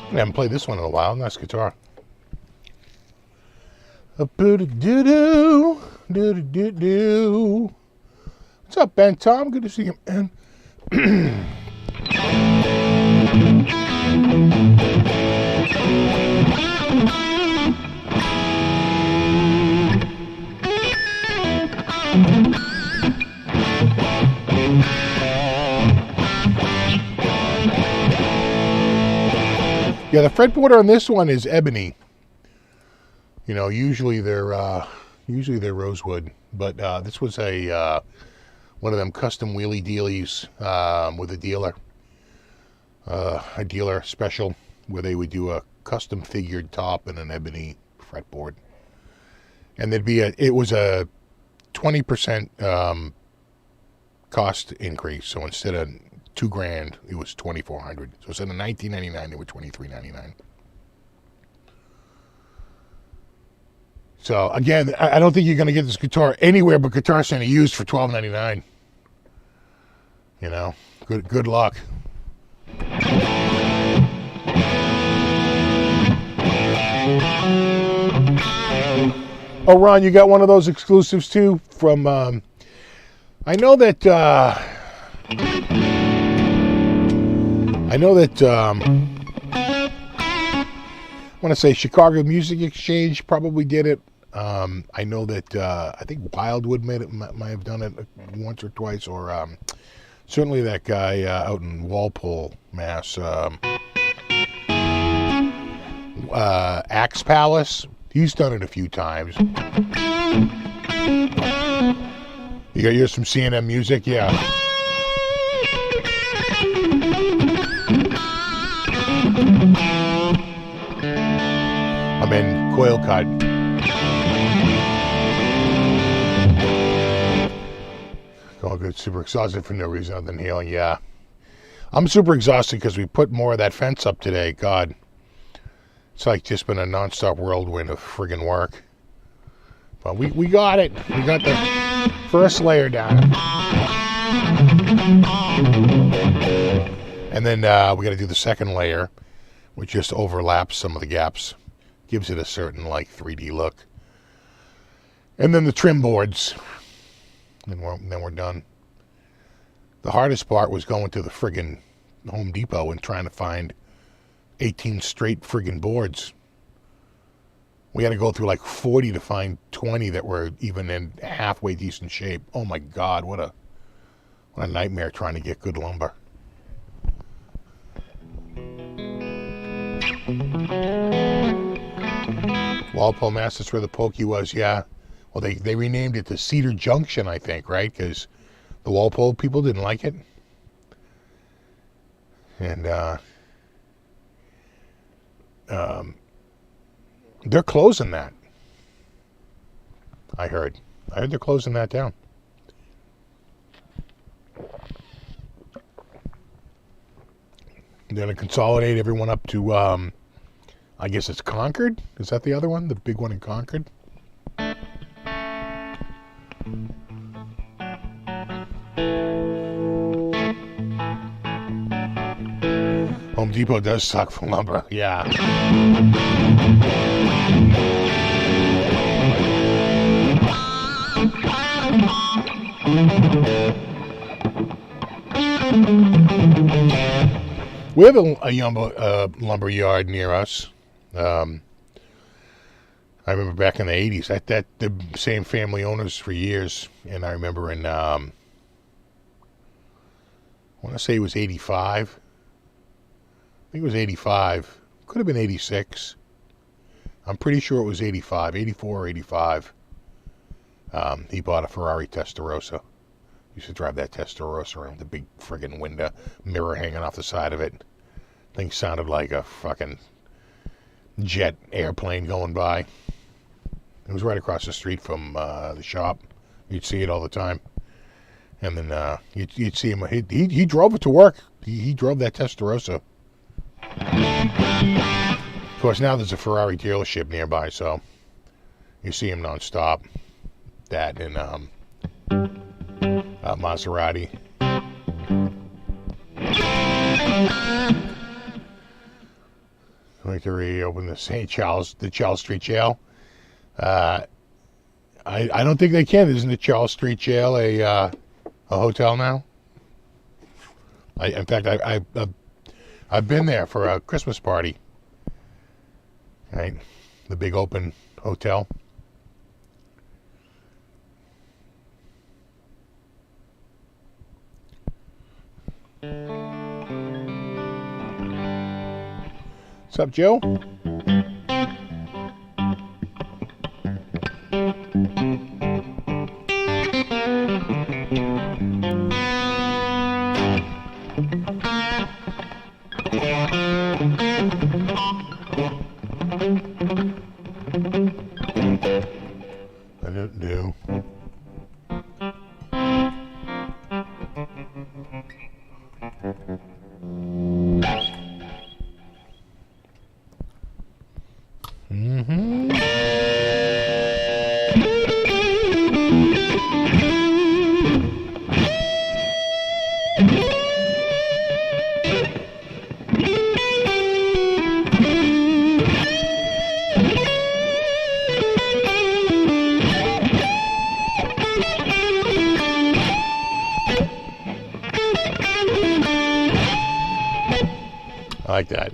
I haven't played this one in a while. Nice guitar. What's up, Ben Tom? Good to see you, man. Yeah, the fretboard on this one is ebony. You know, usually they're rosewood, but this was a one of them custom wheelie dealies with a dealer special where they would do a custom figured top and an ebony fretboard, and it was a 20% cost increase. So instead of $2,000, it was $2,400. So instead of $1,999, they were $2,399. So again, I don't think you're going to get this guitar anywhere but Guitar Center used for $12.99. You know, good luck. Oh, Ron, you got one of those exclusives too from. I know that. I want to say Chicago Music Exchange probably did it. I know that I think Wildwood might have done it once or twice, or certainly that guy out in Walpole, Mass. Axe Palace. He's done it a few times. You got yours from CNN Music, yeah. I'm in Coil Cut. Oh, good. Super exhausted for no reason other than healing. Yeah. I'm super exhausted because we put more of that fence up today. God. It's like just been a nonstop whirlwind of friggin' work. But we got it. We got the first layer down. And then we got to do the second layer, which just overlaps some of the gaps. Gives it a certain like 3D look. And then the trim boards. And then we're done. The hardest part was going to the friggin' Home Depot and trying to find 18 straight friggin' boards. We had to go through like 40 to find 20 that were even in halfway decent shape. Oh my God, what a nightmare trying to get good lumber. Walpole, Mass, that's where the Pokey was, yeah. Well, they renamed it to Cedar Junction, I think, right? Because the Walpole people didn't like it. And they're closing that. I heard they're closing that down. They're going to consolidate everyone up to, I guess it's Concord? Is that the other one? The big one in Concord? Home Depot does suck for lumber, yeah. We have a lumber yard near us. I remember back in the 80s, that the same family owners for years, and I remember in, I want to say it was 85. I think it was 85. Could have been 86. I'm pretty sure it was 85, 84 or 85. He bought a Ferrari Testarossa. Used to drive that Testarossa around, the big friggin' window mirror hanging off the side of it. Thing sounded like a fucking jet airplane going by. It was right across the street from the shop. You'd see it all the time. And then you'd see him. He drove it to work. He drove that Testarossa. Of course, now there's a Ferrari dealership nearby, so you see him nonstop. That and Maserati. Like to reopen the Charles Street Jail. I don't think they can. Isn't the Charles Street Jail a hotel now? In fact, I've been there for a Christmas party. Right, the big open hotel. What's up, Joe? I don't know. I like that.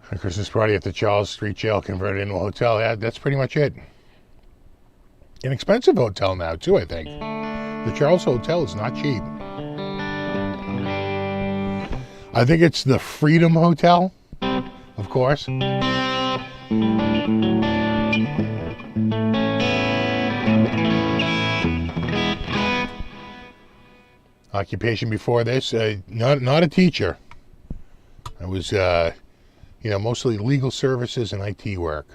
A Christmas party at the Charles Street Jail converted into a hotel. Yeah, that's pretty much it. An expensive hotel now, too, I think. The Charles Hotel is not cheap. I think it's the Freedom Hotel, of course. Occupation before this, not a teacher. I was, mostly legal services and IT work.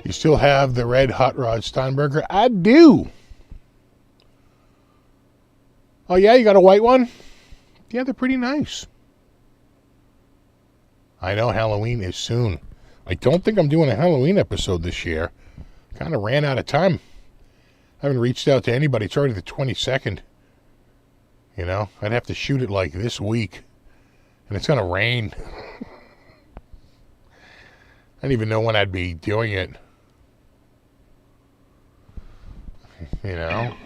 You still have the red Hot Rod Steinberger? I do. Oh yeah, you got a white one? Yeah, they're pretty nice. I know Halloween is soon. I don't think I'm doing a Halloween episode this year. Kind of ran out of time. I haven't reached out to anybody. It's already the 22nd. You know, I'd have to shoot it like this week. And it's going to rain. I don't even know when I'd be doing it. You know?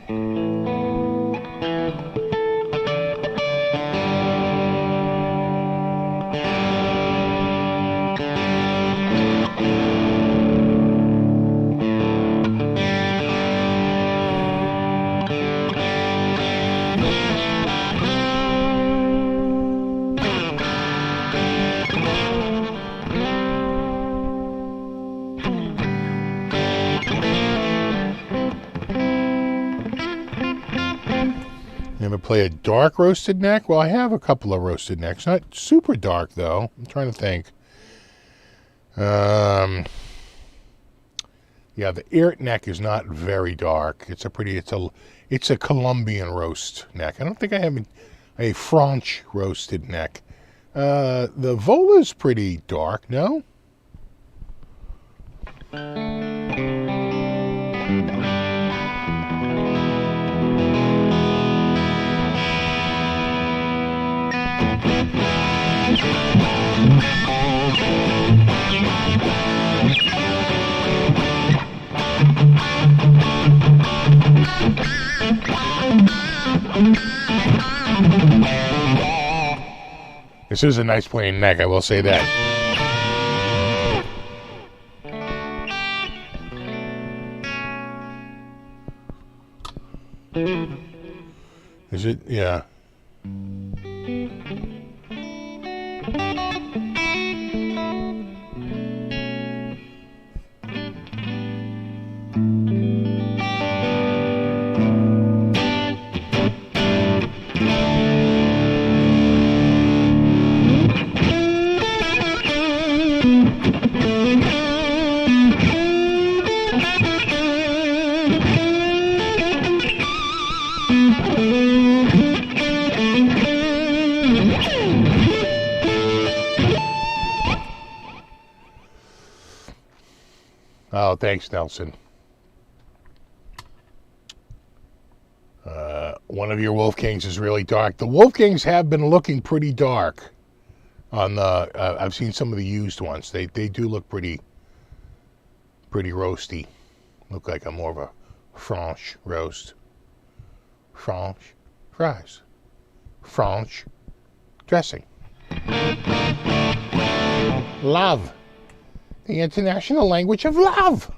Ever play a dark roasted neck? Well, I have a couple of roasted necks. Not super dark, though. I'm trying to think. Yeah, the Eart neck is not very dark. It's a Colombian roast neck. I don't think I have a French roasted neck. The Vola's pretty dark, no? This is a nice plain neck, I will say that. Is it? Yeah. Oh, thanks, Nelson. One of your Wolf Kings is really dark. The Wolf Kings have been looking pretty dark on the. I've seen some of the used ones. They do look pretty roasty. Look like a more of a French roast. French fries. French dressing. Love. The international language of love.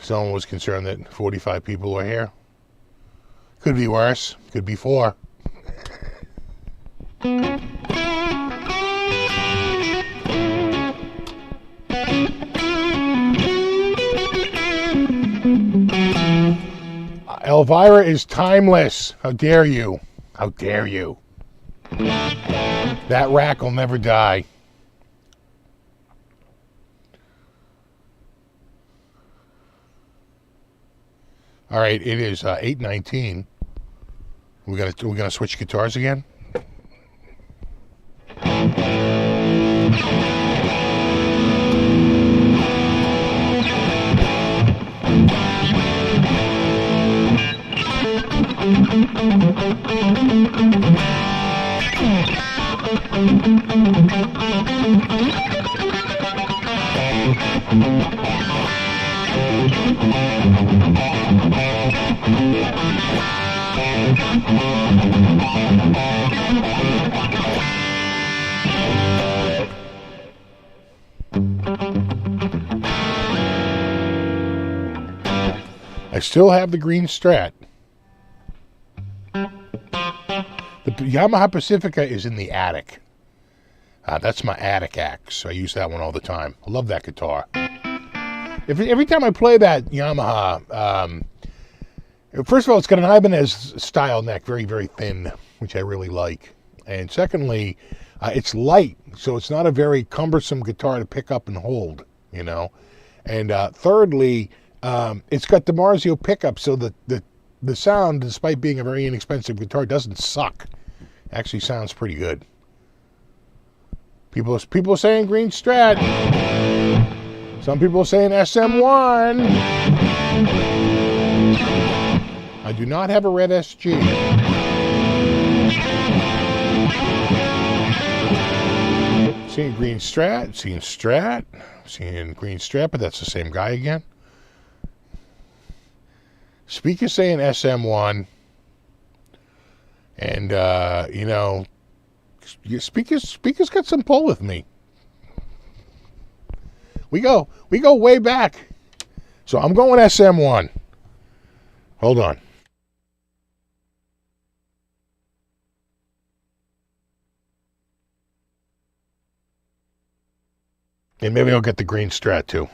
Someone was concerned that 45 people were here. Could be worse. Could be 4. Elvira is timeless. How dare you? How dare you? That rack will never die. All right, it is 8:19. We're gonna switch guitars again. I still have the green Strat. The Yamaha Pacifica is in the attic. That's my attic axe. I use that one all the time. I love that guitar. Every time I play that Yamaha, first of all, it's got an Ibanez style neck, very, very thin, which I really like. And secondly, it's light, so it's not a very cumbersome guitar to pick up and hold, you know. And thirdly, it's got DiMarzio pickup, so the sound, despite being a very inexpensive guitar, doesn't suck. It actually sounds pretty good. People are saying green Strat. Some people are saying SM1. I do not have a red SG. Seeing green Strat, seeing Strat, seeing green Strat, but that's the same guy again. Speaker's saying SM1. And, you know, Speaker's got some pull with me. We go way back. So I'm going SM1. Hold on. And maybe I'll get the green Strat too.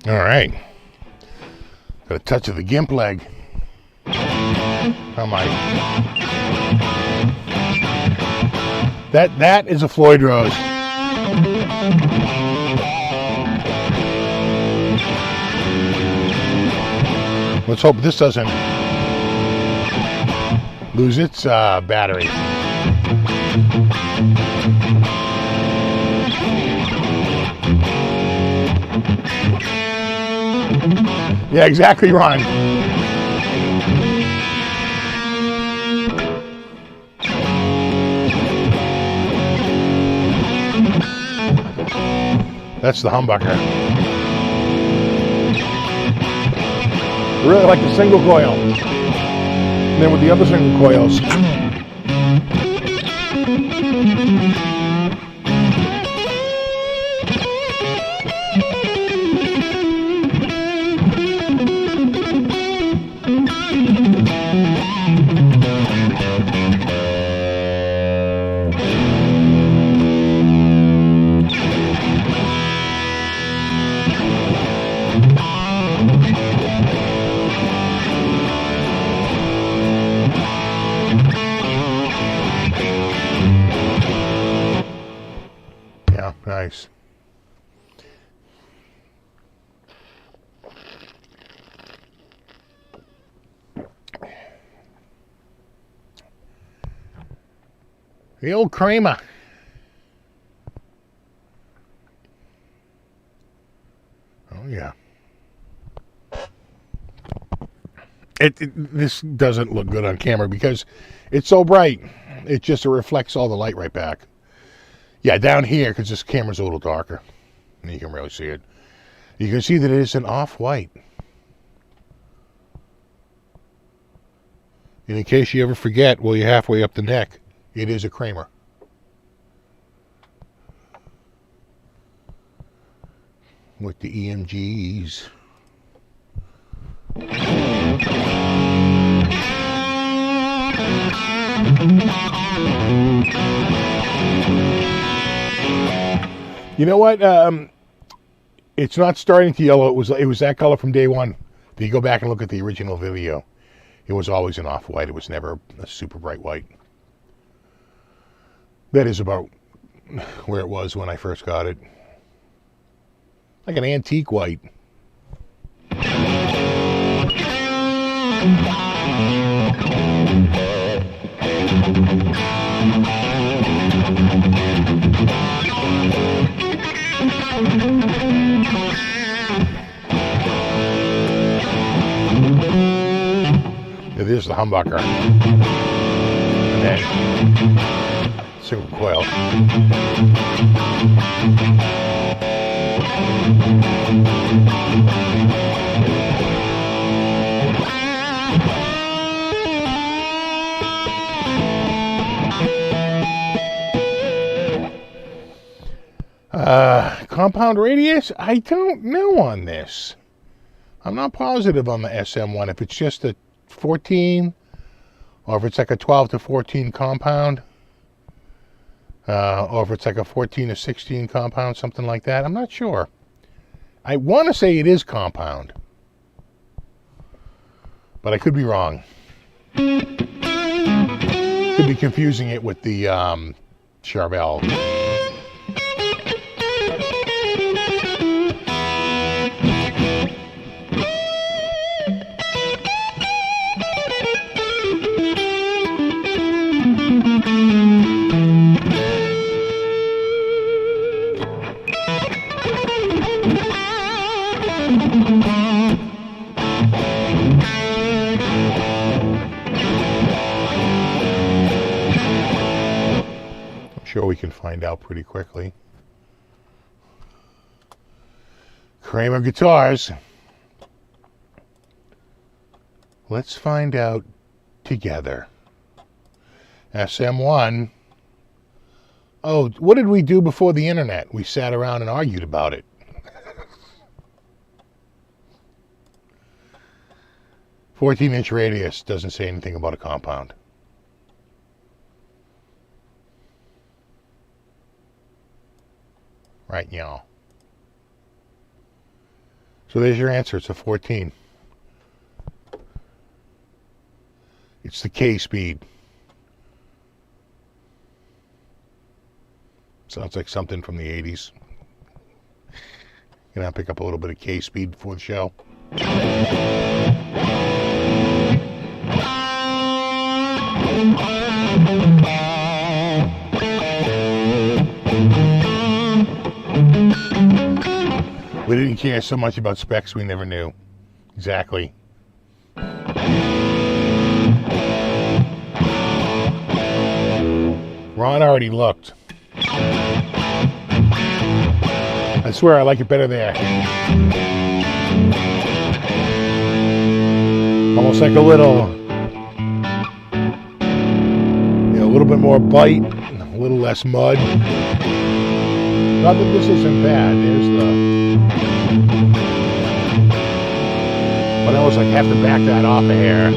All right. Got a touch of the gimp leg. How am I? That is a Floyd Rose. Let's hope this doesn't lose its battery. Yeah, exactly, Ron. That's the humbucker. I really like the single coil. And then with the other single coils. Yeah, nice. The old Kramer. Oh yeah. This doesn't look good on camera because it's so bright. It just reflects all the light right back. Yeah, down here, because this camera's a little darker, and you can really see it. You can see that it is an off-white. And in case you ever forget, well, you're halfway up the neck, it is a Kramer. With the EMGs. You know what? It's not starting to yellow. It was that color from day one. If you go back and look at the original video, it was always an off-white. It was never a super bright white. That is about where it was when I first got it. Like an antique white. It is the humbucker. And then single coil. Compound radius? I don't know on this. I'm not positive on the SM1 if it's just a 14 or if it's like a 12 to 14 compound or if it's like a 14 to 16 compound, something like that. I'm not sure. I want to say it is compound, but I could be wrong. Could be confusing it with the Charvel. Sure we can find out pretty quickly. Kramer guitars. Let's find out together. SM1. Oh, what did we do before the internet? We sat around and argued about it. 14-inch radius doesn't say anything about a compound. Right, y'all. So there's your answer. It's a 14. It's the K speed. Sounds like something from the 80s. Gonna pick up a little bit of K speed before the show. We didn't care so much about specs we never knew. Exactly. Ron already looked. I swear I like it better there. Almost like a little bit more bite, a little less mud. Not that this isn't bad. There's but I always have to back that off of here.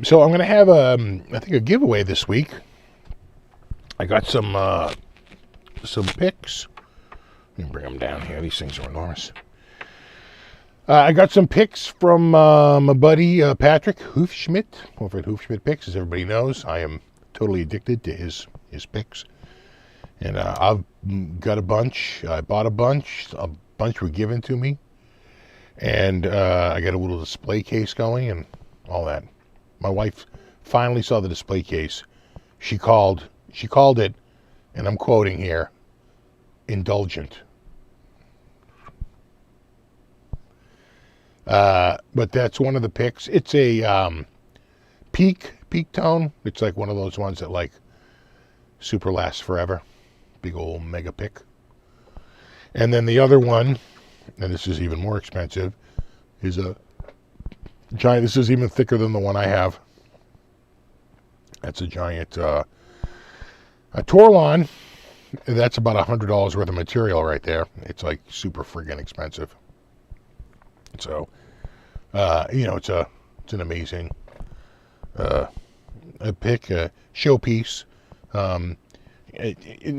So I'm going to have I think a giveaway this week. I got some picks. Let me bring them down here. These things are enormous. I got some picks from my buddy Patrick Hoofschmidt over at Hoofschmidt Picks. As everybody knows, I am totally addicted to his picks. And I've got a bunch. I bought a bunch. A bunch were given to me. And I got a little display case going and all that. My wife finally saw the display case. She called it, and I'm quoting here, indulgent. But that's one of the picks. It's a peak tone. It's like one of those ones that super lasts forever. Big old mega pick. And then the other one, and this is even more expensive, is a giant. This is even thicker than the one I have. That's a giant a Torlon. That's about $100 worth of material right there. It's super friggin' expensive. So, it's an amazing a pick, a showpiece. No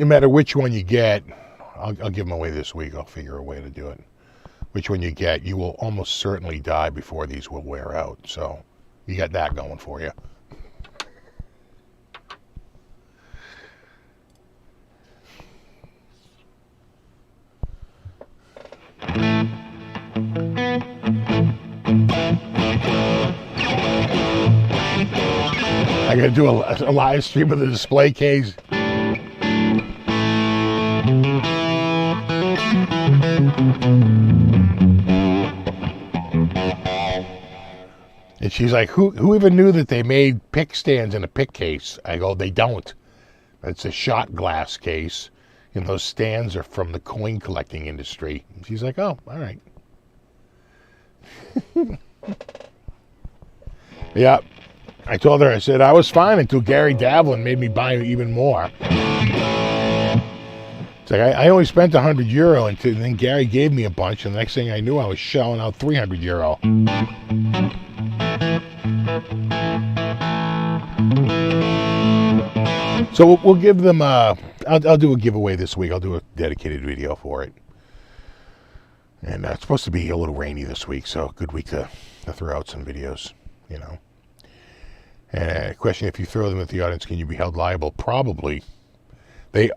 matter which one you get, I'll give them away this week. I'll figure a way to do it. Which one you get, you will almost certainly die before these will wear out. So you got that going for you. I gotta do a live stream of the display case. And she's like, who even knew that they made pick stands in a pick case? I go, they don't. It's a shot glass case. And those stands are from the coin collecting industry. And she's like, oh, all right. Yeah. I told her, I said, I was fine until Gary Davlin made me buy even more. It's like, I only spent €100, and then Gary gave me a bunch, and the next thing I knew, I was shelling out €300. So we'll give them, I'll do a giveaway this week. I'll do a dedicated video for it. And it's supposed to be a little rainy this week, so good week to throw out some videos, And question, if you throw them at the audience, can you be held liable? Probably.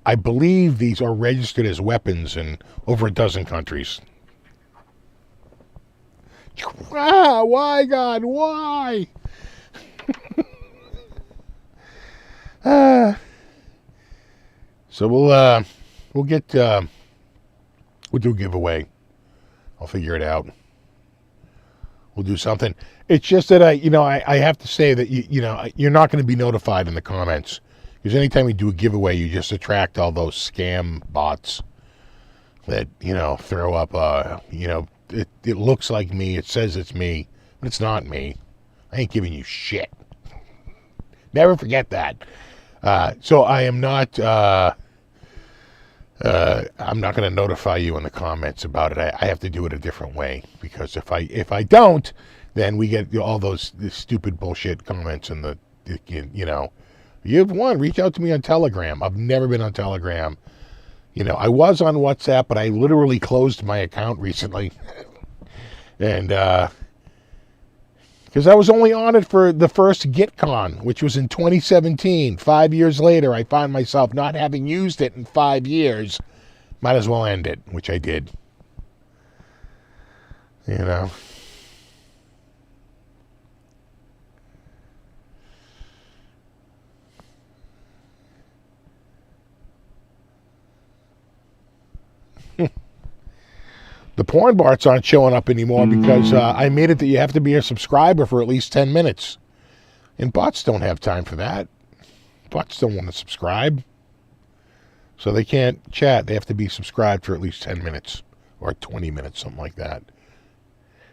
I believe these are registered as weapons in over a dozen countries. Why, God? Why? So we'll do a giveaway. I'll figure it out. We'll do something. It's just that I have to say that you're not going to be notified in the comments, because anytime you do a giveaway, you just attract all those scam bots that throw up. It looks like me. It says it's me, but it's not me. I ain't giving you shit. Never forget that. So I am not. I'm not going to notify you in the comments about it. I have to do it a different way, because if I don't, then we get all those stupid bullshit comments and you've won. Reach out to me on Telegram. I've never been on Telegram. I was on WhatsApp, but I literally closed my account recently, and because I was only on it for the first GitCon, which was in 2017. 5 years later, I find myself not having used it in 5 years. Might as well end it, which I did. The porn bots aren't showing up anymore because I made it that you have to be a subscriber for at least 10 minutes. And bots don't have time for that. Bots don't want to subscribe. So they can't chat. They have to be subscribed for at least 10 minutes or 20 minutes, something like that.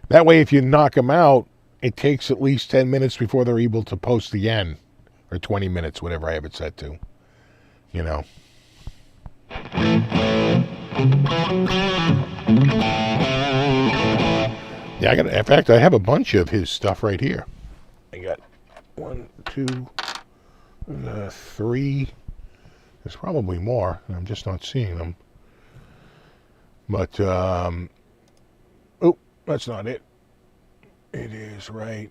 That way, if you knock them out, it takes at least 10 minutes before they're able to post again. Or 20 minutes, whatever I have it set to. Yeah, in fact, I have a bunch of his stuff right here. I got 1, 2, 3. There's probably more, and I'm just not seeing them. But, oh, that's not it. It is right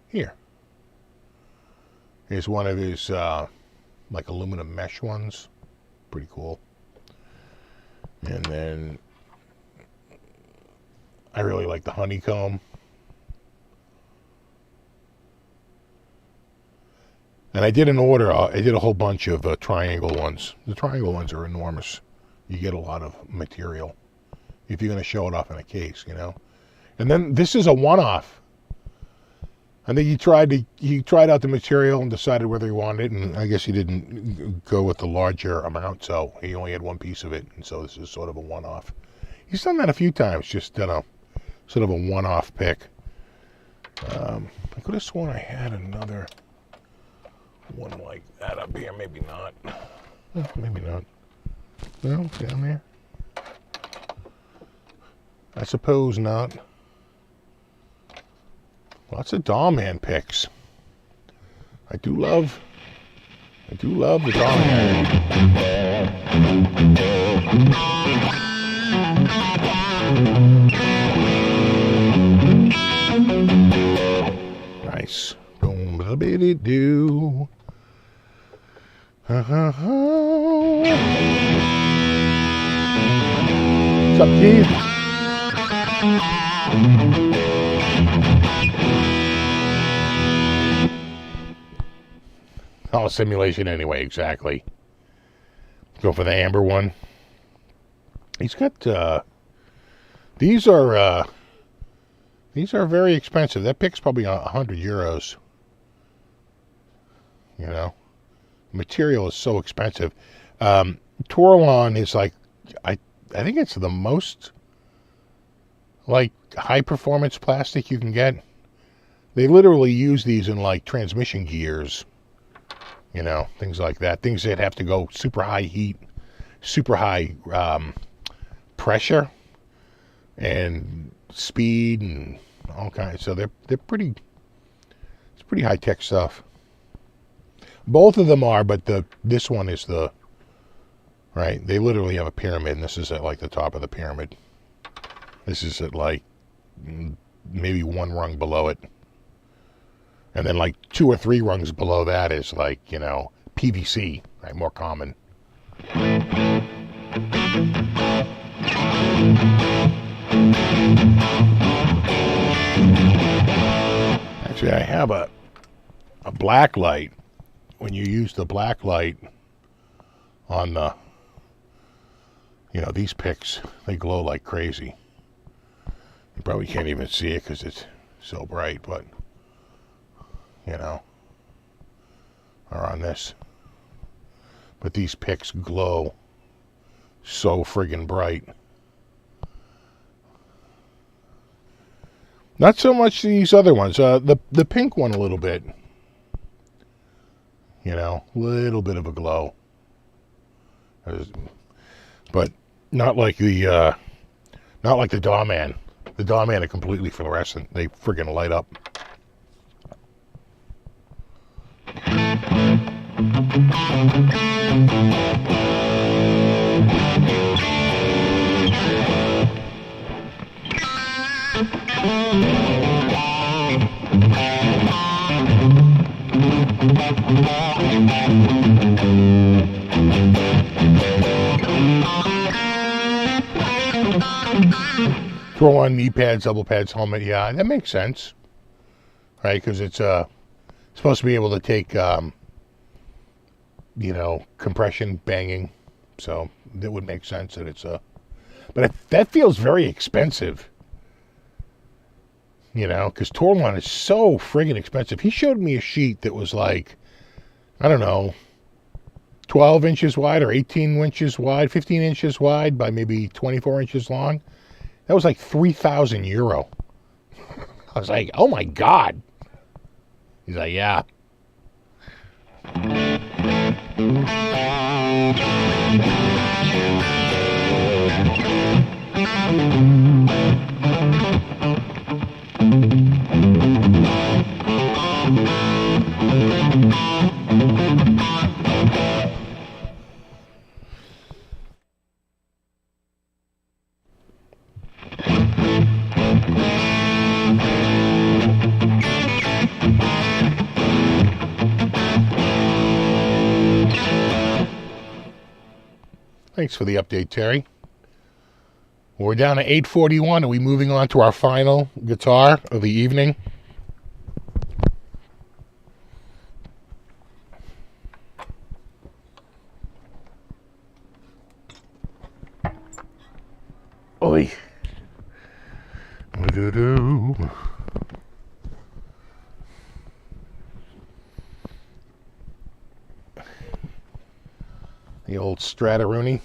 here. Here's one of his, like, aluminum mesh ones. Pretty cool. And then I really like the honeycomb. And I did an order. I did a whole bunch of triangle ones. The triangle ones are enormous. You get a lot of material if you're going to show it off in a case, And then this is a one-off. I think he tried out the material and decided whether he wanted it, and I guess he didn't go with the larger amount, so he only had one piece of it, and so this is sort of a one-off. He's done that a few times, just done a sort of a one-off pick. I could have sworn I had another one like that up here. Maybe not. Maybe not. No, down there. I suppose not. Lots of doll man picks. I do love the doll man. Nice. Boom, little bitty do. What's up, Keith? Oh, simulation anyway, exactly. Go for the amber one. He's got, these are very expensive. That pick's probably 100 euros. Material is so expensive. Torlon is like, I think it's the most, like, high-performance plastic you can get. They literally use these in, like, transmission gears. Things like that. Things that have to go super high heat, super high pressure, and speed, and all kinds. So they're pretty. It's pretty high tech stuff. Both of them are, but this one is the right. They literally have a pyramid, and this is at like the top of the pyramid. This is at like maybe one rung below it. And then like 2 or 3 rungs below that is like, PVC, right? More common. Actually, I have a black light. When you use the black light on the, these picks, they glow like crazy. You probably can't even see it because it's so bright, but or on this. But these picks glow so friggin' bright. Not so much these other ones. The pink one a little bit. Little bit of a glow. But not like the Dawman. The Dawman are completely fluorescent. They friggin' light up. Throw on knee pads, double pads, helmet. Yeah, that makes sense, right? Because it's supposed to be able to take, compression, banging. So that would make sense that it's but that feels very expensive. Because Torlon is so friggin' expensive. He showed me a sheet that was like, I don't know, 12 inches wide or 18 inches wide, 15 inches wide by maybe 24 inches long. That was like €3,000. I was like, oh my God. He's like, yeah. Thanks for the update, Terry. We're down to 8:41. Are we moving on to our final guitar of the evening? Oi. Do-do-do. The old Strata-Rooney.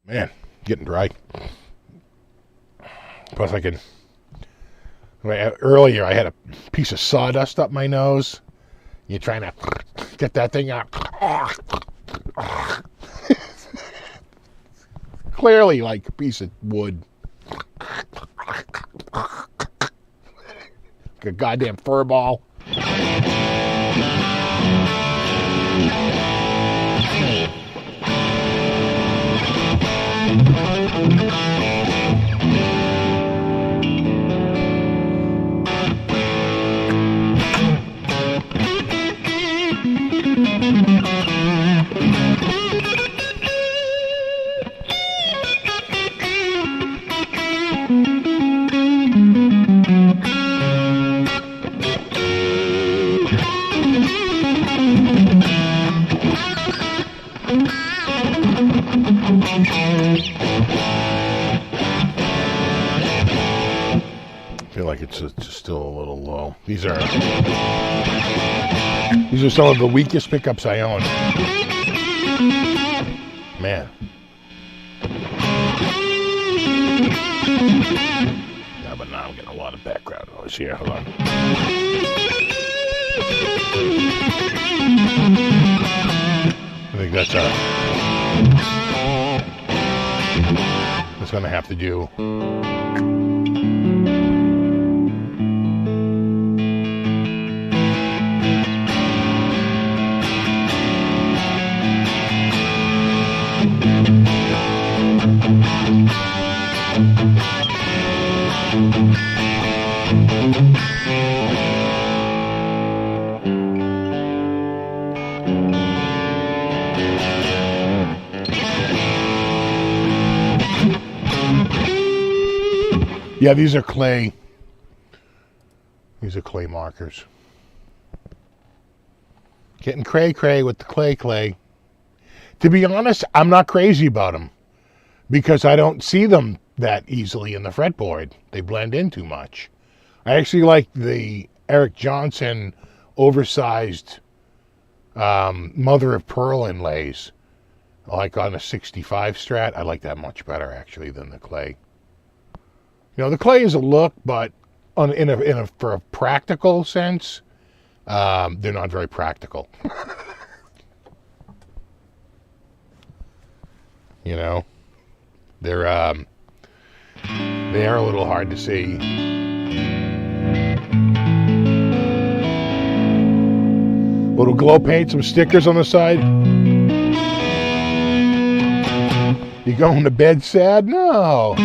Man, getting dry. Plus earlier I had a piece of sawdust up my nose. You're trying to get that thing out. Clearly like a piece of wood. Like a goddamn fur ball. I feel like it's still a little low. These are some of the weakest pickups I own. Man. Yeah, but now I'm getting a lot of background noise here. Hold on. I think that's going to have to do. Yeah, these are clay. These are clay markers. Getting cray-cray with the clay. To be honest, I'm not crazy about them because I don't see them that easily in the fretboard. They blend in too much. I actually like the Eric Johnson oversized mother of pearl inlays Like on a 65 Strat, I like that much better actually than the clay. You know, the clay is a look, but for a practical sense, they're not very practical. You know, they are a little hard to see. Little glow paint, some stickers on the side. You going to bed sad? No.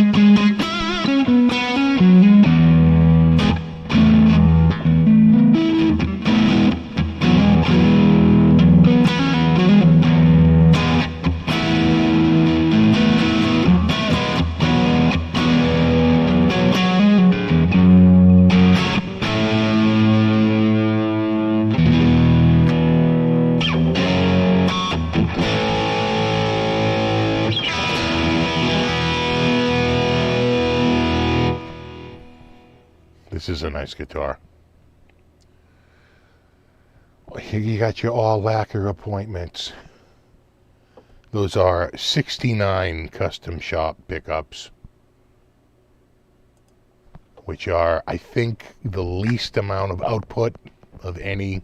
This is a nice guitar. Here you got your all lacquer appointments. Those are 69 custom shop pickups, which are, I think, the least amount of output of any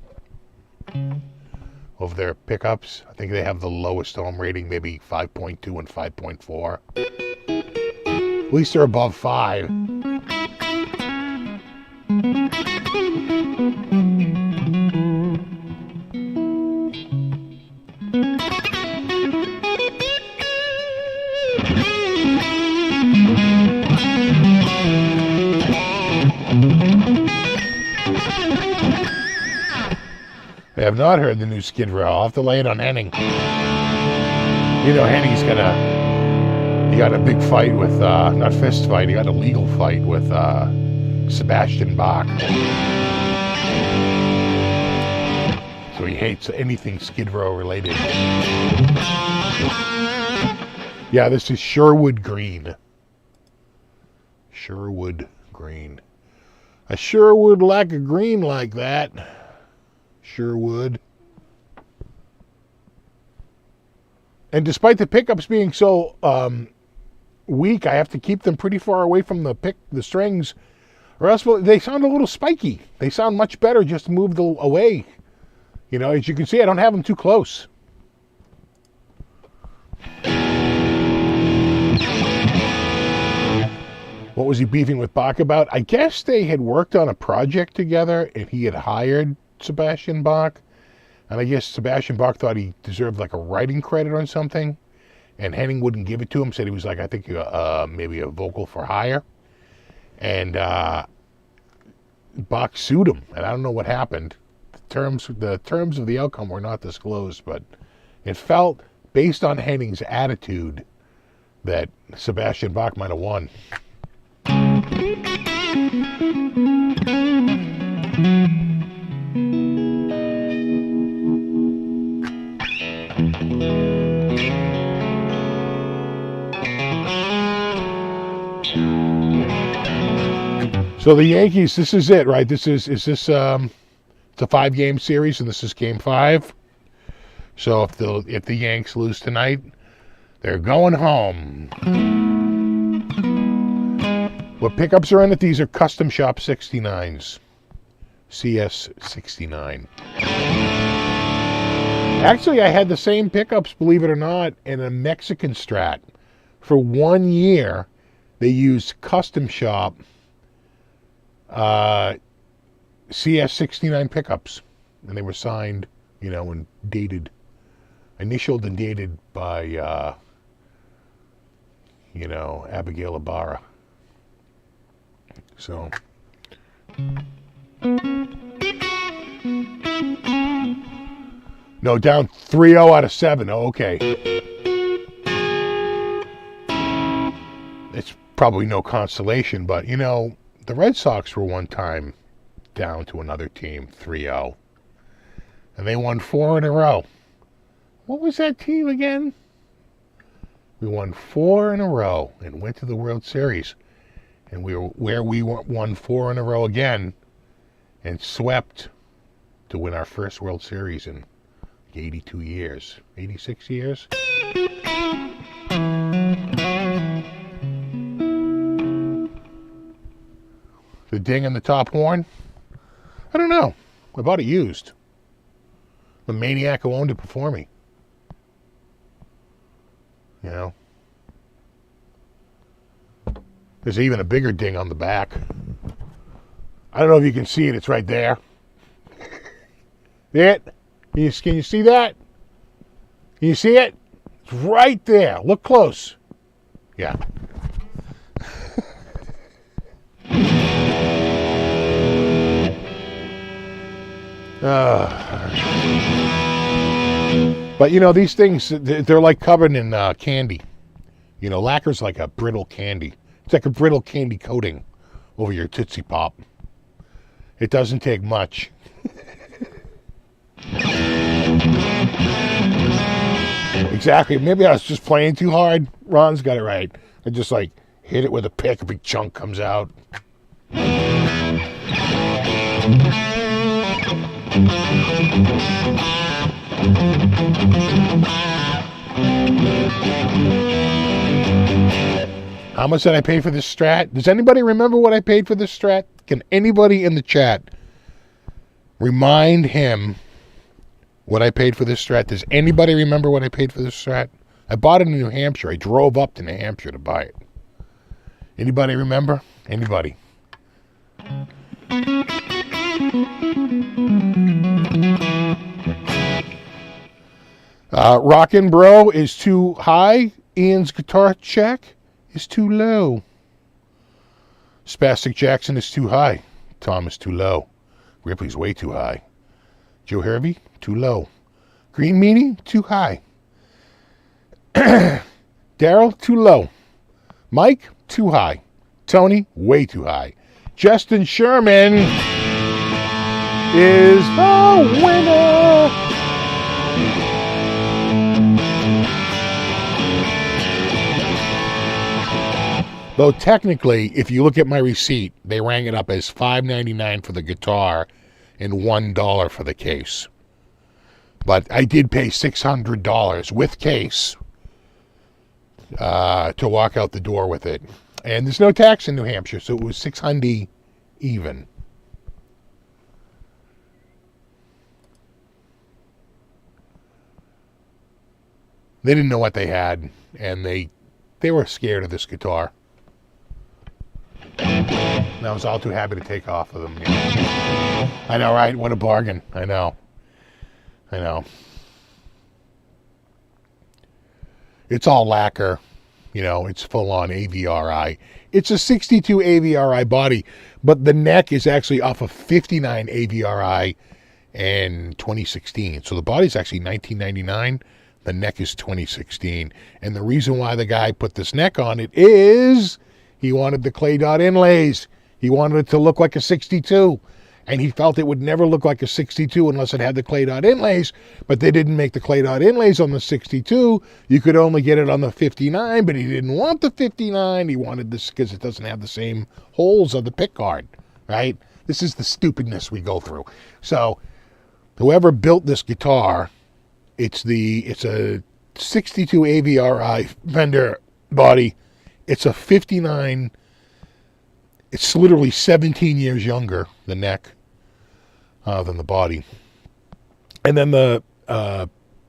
of their pickups. I think they have the lowest ohm rating, maybe 5.2 and 5.4. At least they're above 5. I have not heard the new Skid Row. I'll have to lay it on Henning. You know, Henning's he got a big fight with, not fist fight, he got a legal fight with Sebastian Bach. So he hates anything Skid Row related. Yeah, this is Sherwood Green. Sherwood Green. I sure would like a green like that. Sure would. And despite the pickups being so weak, I have to keep them pretty far away from the strings, or else they sound a little spiky. They sound much better just moved away. You know, as you can see, I don't have them too close. What was he beefing with Bach about? I guess they had worked on a project together and he had hired Sebastian Bach. And I guess Sebastian Bach thought he deserved like a writing credit on something. And Henning wouldn't give it to him. Said he was like, I think maybe a vocal for hire. And Bach sued him. And I don't know what happened. The terms of the outcome were not disclosed. But it felt, based on Henning's attitude, that Sebastian Bach might have won. So the Yankees, this is it, right? It's a 5-game series, and this is game 5. So if the Yanks lose tonight, they're going home. What pickups are in it? These are custom shop 69s. CS 69. Actually, I had the same pickups, believe it or not, in a Mexican Strat. For 1 year, they used custom shop CS 69 pickups. And they were signed, you know, and dated, initialed and dated by, you know, Abigail Ibarra. So, no, down 3-0 out of 7. Oh, okay. It's probably no consolation, but, you know, the Red Sox were one time down to another team, 3-0. And they won 4 in a row. What was that team again? We won 4 in a row and went to the World Series. And we won 4 in a row again and swept to win our first World Series in 82 years, 86 years. The ding in the top horn? I don't know. I bought it used. The maniac who owned it before me. You know? There's even a bigger ding on the back. I don't know if you can see it. It's right there. Can you see that? Can you see it? It's right there. Look close. Yeah. But, you know, these things, they're like covered in candy. You know, lacquer's like a brittle candy. It's like a brittle candy coating over your Tootsie Pop. It doesn't take much. Exactly. Maybe I was just playing too hard. Ron's got it right. I just like hit it with a pick, a big chunk comes out. How much did I pay for this Strat? Does anybody remember what I paid for this Strat? Can anybody in the chat remind him what I paid for this Strat? Does anybody remember what I paid for this Strat? I bought it in New Hampshire. I drove up to New Hampshire to buy it. Anybody remember? Anybody? Rockin' Bro is too high. Ian's guitar check is too low. Spastic Jackson is too high. Tom is too low. Ripley's way too high. Joe Hervey, too low. Green Meanie, too high. Daryl, too low. Mike, too high. Tony, way too high. Justin Sherman is the winner. Though technically, if you look at my receipt, they rang it up as $5.99 for the guitar and $1 for the case. But I did pay $600 with case to walk out the door with it. And there's no tax in New Hampshire, so it was $600 even. They didn't know what they had, and they were scared of this guitar. And I was all too happy to take off of them. You know. I know, right? What a bargain. I know. It's all lacquer. You know, it's full-on AVRI. It's a 62 AVRI body, but the neck is actually off of 59 AVRI in 2016. So the body's actually 1999. The neck is 2016. And the reason why the guy put this neck on it is he wanted the clay dot inlays. He wanted it to look like a 62. And he felt it would never look like a 62 unless it had the clay dot inlays. But they didn't make the clay dot inlays on the 62. You could only get it on the 59, but he didn't want the 59. He wanted this because it doesn't have the same holes of the pickguard, right? This is the stupidness we go through. So whoever built this guitar, it's a 62 AVRI Fender body. It's a 59. It's literally 17 years younger, the neck, than the body. And then the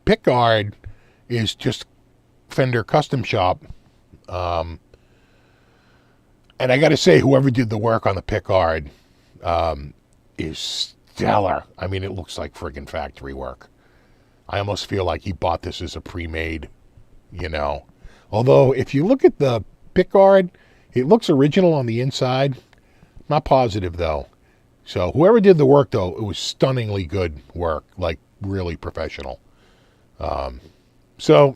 pickguard is just Fender Custom Shop. And I got to say, whoever did the work on the pickguard is stellar. I mean, it looks like friggin' factory work. I almost feel like he bought this as a pre-made, you know. Although, if you look at the pickguard, it looks original on the inside. Not positive, though. So, whoever did the work, though, it was stunningly good work. Like, really professional. So,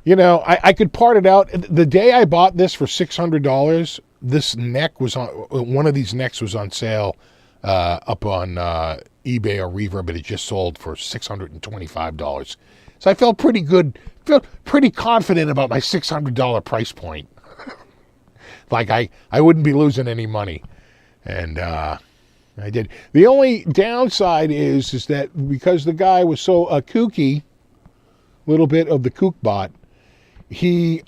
you know, I could part it out. The day I bought this for $600, this neck was on, one of these necks was on sale up on eBay or Reverb, but it just sold for $625. So I felt pretty good, felt pretty confident about my $600 price point. Like I wouldn't be losing any money. And I did. The only downside is that because the guy was so kooky, little bit of the kook bot, he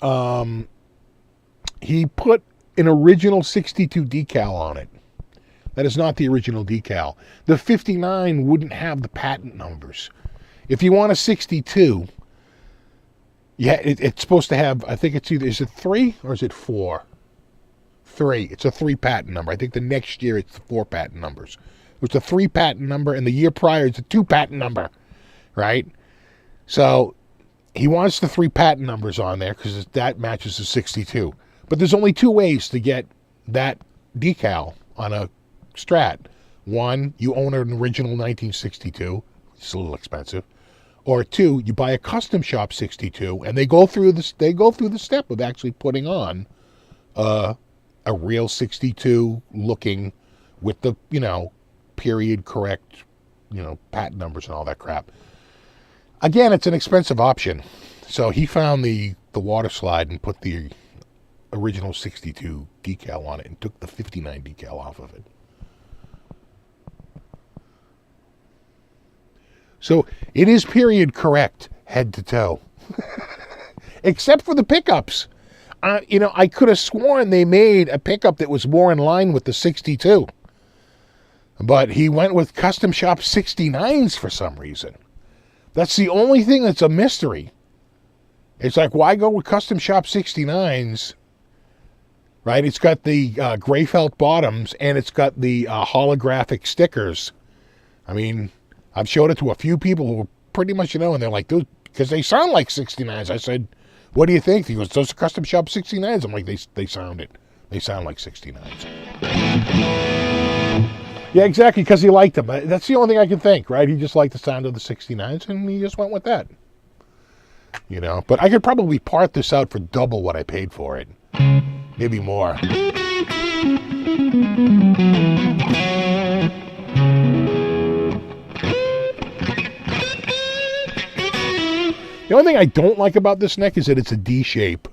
put an original 62 decal on it. That is not the original decal. The 59 wouldn't have the patent numbers. If you want a 62, yeah, it's supposed to have, I think it's either, is it 3 or is it 4? 3. It's a 3 patent number. I think the next year it's 4 patent numbers. It was a 3 patent number, and the year prior it's a 2 patent number, right? So he wants the 3 patent numbers on there because that matches the 62. But there's only 2 ways to get that decal on a Strat. One, you own an original 1962. It's a little expensive. Or 2, you buy a custom shop 62, and they go through the step of actually putting on a real 62 looking with the, period correct, patent numbers and all that crap. Again, it's an expensive option. So he found the water slide and put the original 62 decal on it and took the 59 decal off of it. So it is period correct, head to toe. Except for the pickups. I could have sworn they made a pickup that was more in line with the 62. But he went with custom shop 69s for some reason. That's the only thing that's a mystery. It's like, why go with custom shop 69s? Right? It's got the gray felt bottoms, and it's got the holographic stickers. I mean, I've showed it to a few people who pretty much, and they're like, dude, because they sound like 69s. I said, what do you think? He goes, those are custom shop 69s. I'm like, they sound like 69s. Yeah, exactly, because he liked them. That's the only thing I can think, right? He just liked the sound of the 69s, and he just went with that. But I could probably part this out for double what I paid for it. Maybe more. The only thing I don't like about this neck is that it's a D shape.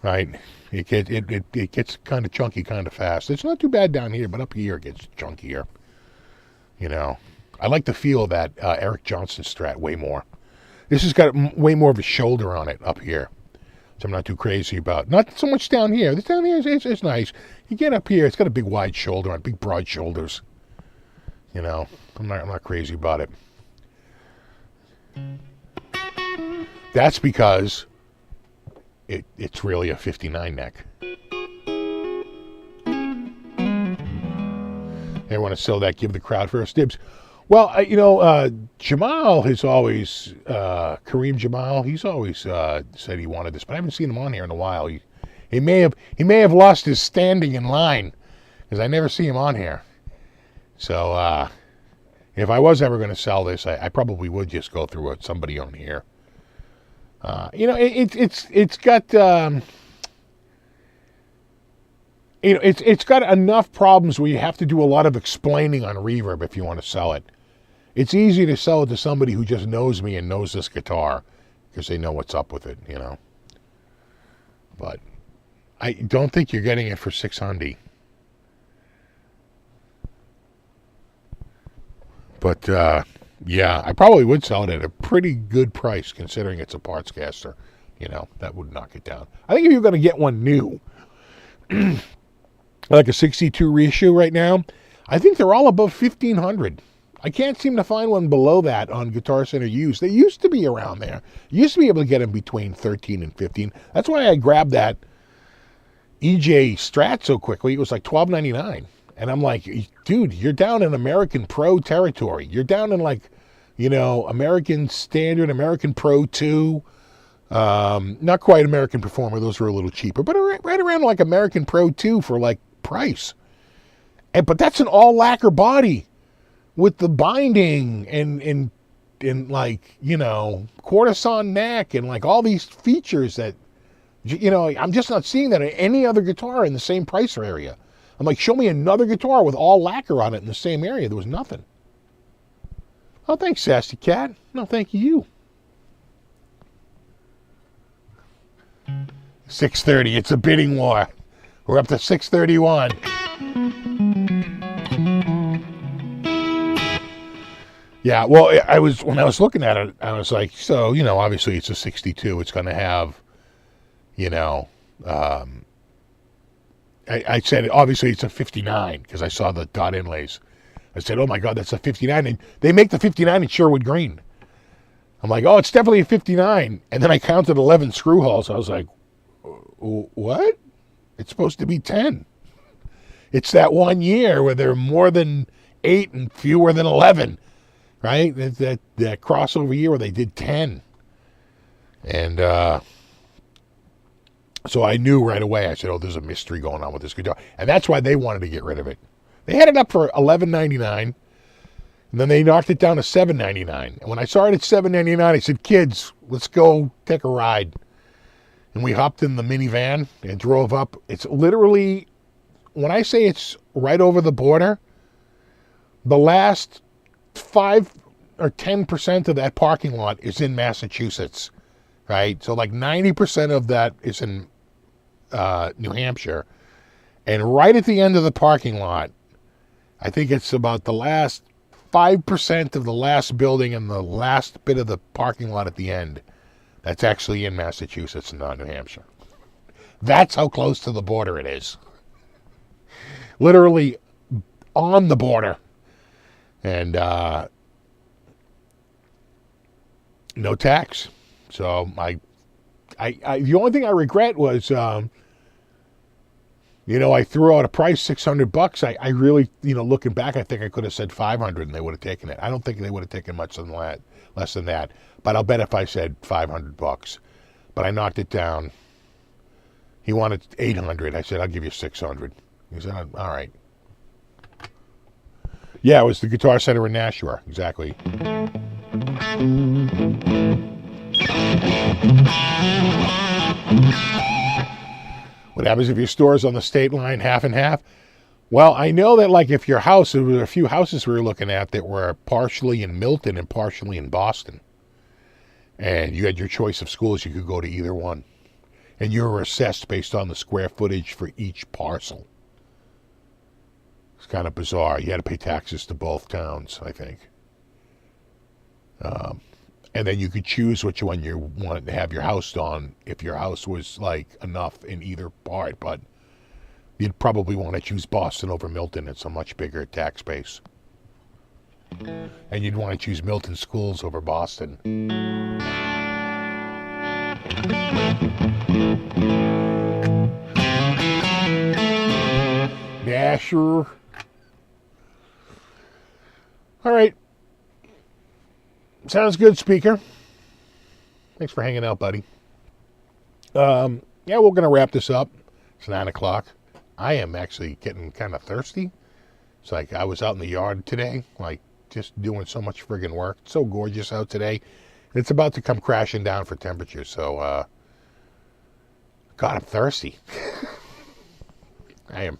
Right? It gets kind of chunky kind of fast. It's not too bad down here, but up here it gets chunkier. I like the feel of that Eric Johnson Strat way more. This has got way more of a shoulder on it up here. So I'm not too crazy about. Not so much down here. This down here is nice. You get up here, it's got a big wide shoulder on it, big broad shoulders. I'm not crazy about it. That's because it's really a 59 neck. They want to sell that, give the crowd first dibs. Well, Jamal has always, Kareem Jamal, he's always said he wanted this, but I haven't seen him on here in a while. He may have lost his standing in line, because I never see him on here. So, if I was ever going to sell this, I probably would just go through somebody on here. It's got it's got enough problems where you have to do a lot of explaining on reverb if you want to sell it. It's easy to sell it to somebody who just knows me and knows this guitar because they know what's up with it, But I don't think you're getting it for $600. But, yeah, I probably would sell it at a pretty good price considering it's a parts caster. That would knock it down. I think if you're going to get one new, like a 62 reissue right now, I think they're all above $1,500. I can't seem to find one below that on Guitar Center used. They used to be around there. You used to be able to get them between $13 and $15. That's why I grabbed that EJ Strat so quickly. It was like $12.99. And I'm like, dude, you're down in American Pro territory. You're down in American Standard, American Pro 2. Not quite American Performer. Those were a little cheaper. But right around like American Pro 2 for like price. But that's an all lacquer body with the binding and courtesan neck and like all these features that, I'm just not seeing that in any other guitar in the same price area. I'm like, show me another guitar with all lacquer on it in the same area. There was nothing. Oh, thanks, Sassy Cat. No, thank you. 630. It's a bidding war. We're up to 631. Yeah, well, when I was looking at it, I was like, so, obviously it's a 62. It's going to have, you know, um, I said, obviously it's a 59 because I saw the dot inlays. I said, oh my God, that's a 59. And they make the 59 in Sherwood Green. I'm like, oh, it's definitely a 59. And then I counted 11 screw holes. I was like, what? It's supposed to be 10. It's that 1 year where there are more than 8 and fewer than 11, right? That crossover year where they did 10. And so I knew right away. I said, oh, there's a mystery going on with this guitar. And that's why they wanted to get rid of it. They had it up for $11.99. And then they knocked it down to $7.99. And when I saw it at $7.99, I said, kids, let's go take a ride. And we hopped in the minivan and drove up. It's literally, when I say it's right over the border, the last 5 or 10% of that parking lot is in Massachusetts, right? So like 90% of that is in New Hampshire. And right at the end of the parking lot, I think it's about the last 5% of the last building and the last bit of the parking lot at the end. That's actually in Massachusetts and not New Hampshire. That's how close to the border it is. Literally on the border. And no tax. So I the only thing I regret was, I threw out a price, $600. I really, looking back, I think I could have said 500 and they would have taken it. I don't think they would have taken much less than that. But I'll bet if I said $500, but I knocked it down. He wanted 800. I said, I'll give you 600. He said, all right. Yeah, it was the Guitar Center in Nashua. Exactly. What happens if your store is on the state line half and half? Well, I know that like if your house, there were a few houses we were looking at that were partially in Milton and partially in Boston. And you had your choice of schools. You could go to either one. And you were assessed based on the square footage for each parcel. It's kind of bizarre. You had to pay taxes to both towns, I think. And then you could choose which one you wanted to have your house on if your house was like enough in either part. But you'd probably want to choose Boston over Milton. It's a much bigger tax base. And you'd want to choose Milton schools over Boston. Yeah, sure. All right. Sounds good, speaker. Thanks for hanging out, buddy. Yeah, we're going to wrap this up. It's 9 o'clock. I am actually getting kind of thirsty. It's like I was out in the yard today, like just doing so much friggin' work. It's so gorgeous out today. It's about to come crashing down for temperature, so God, I'm thirsty. I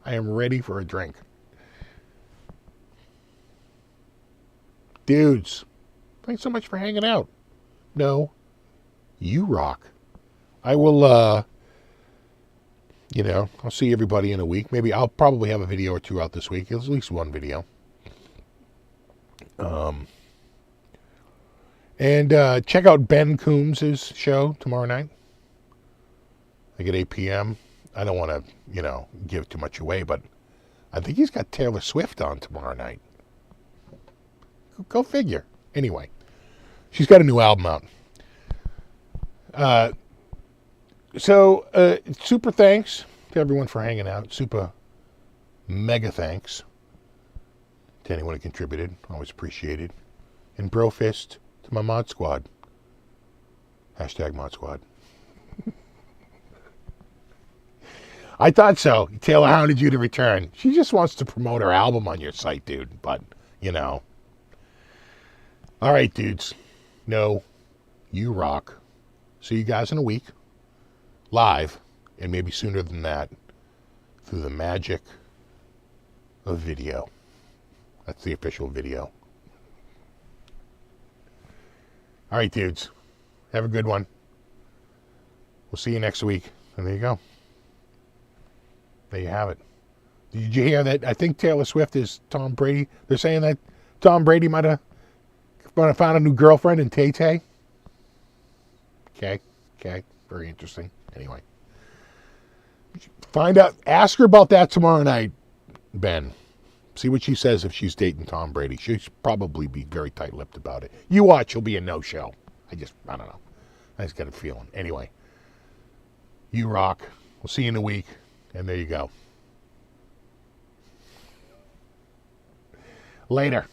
am ready for a drink. Dudes, thanks so much for hanging out. No, you rock. I will, I'll see everybody in a week. Maybe I'll probably have a video or two out this week. At least one video. And check out Ben Coombs' show tomorrow night. I think at 8 p.m. I don't want to, give too much away, but I think he's got Taylor Swift on tomorrow night. Go figure. Anyway, she's got a new album out. So super thanks to everyone for hanging out. Super mega thanks to anyone who contributed. Always appreciated. And bro fist to my mod squad. Hashtag mod squad. I thought so. Taylor hounded you to return. She just wants to promote her album on your site, dude. But, All right, dudes. No, you rock. See you guys in a week. Live. And maybe sooner than that. Through the magic of video. That's the official video. All right, dudes. Have a good one. We'll see you next week. And there you go. There you have it. Did you hear that? I think Taylor Swift is Tom Brady. They're saying that Tom Brady might have But I found a new girlfriend in Tay-Tay. Okay. Very interesting. Anyway. Find out. Ask her about that tomorrow night, Ben. See what she says if she's dating Tom Brady. She'll probably be very tight-lipped about it. You watch, she'll be a no-show. I don't know. I just got a feeling. Anyway. You rock. We'll see you in a week. And there you go. Later.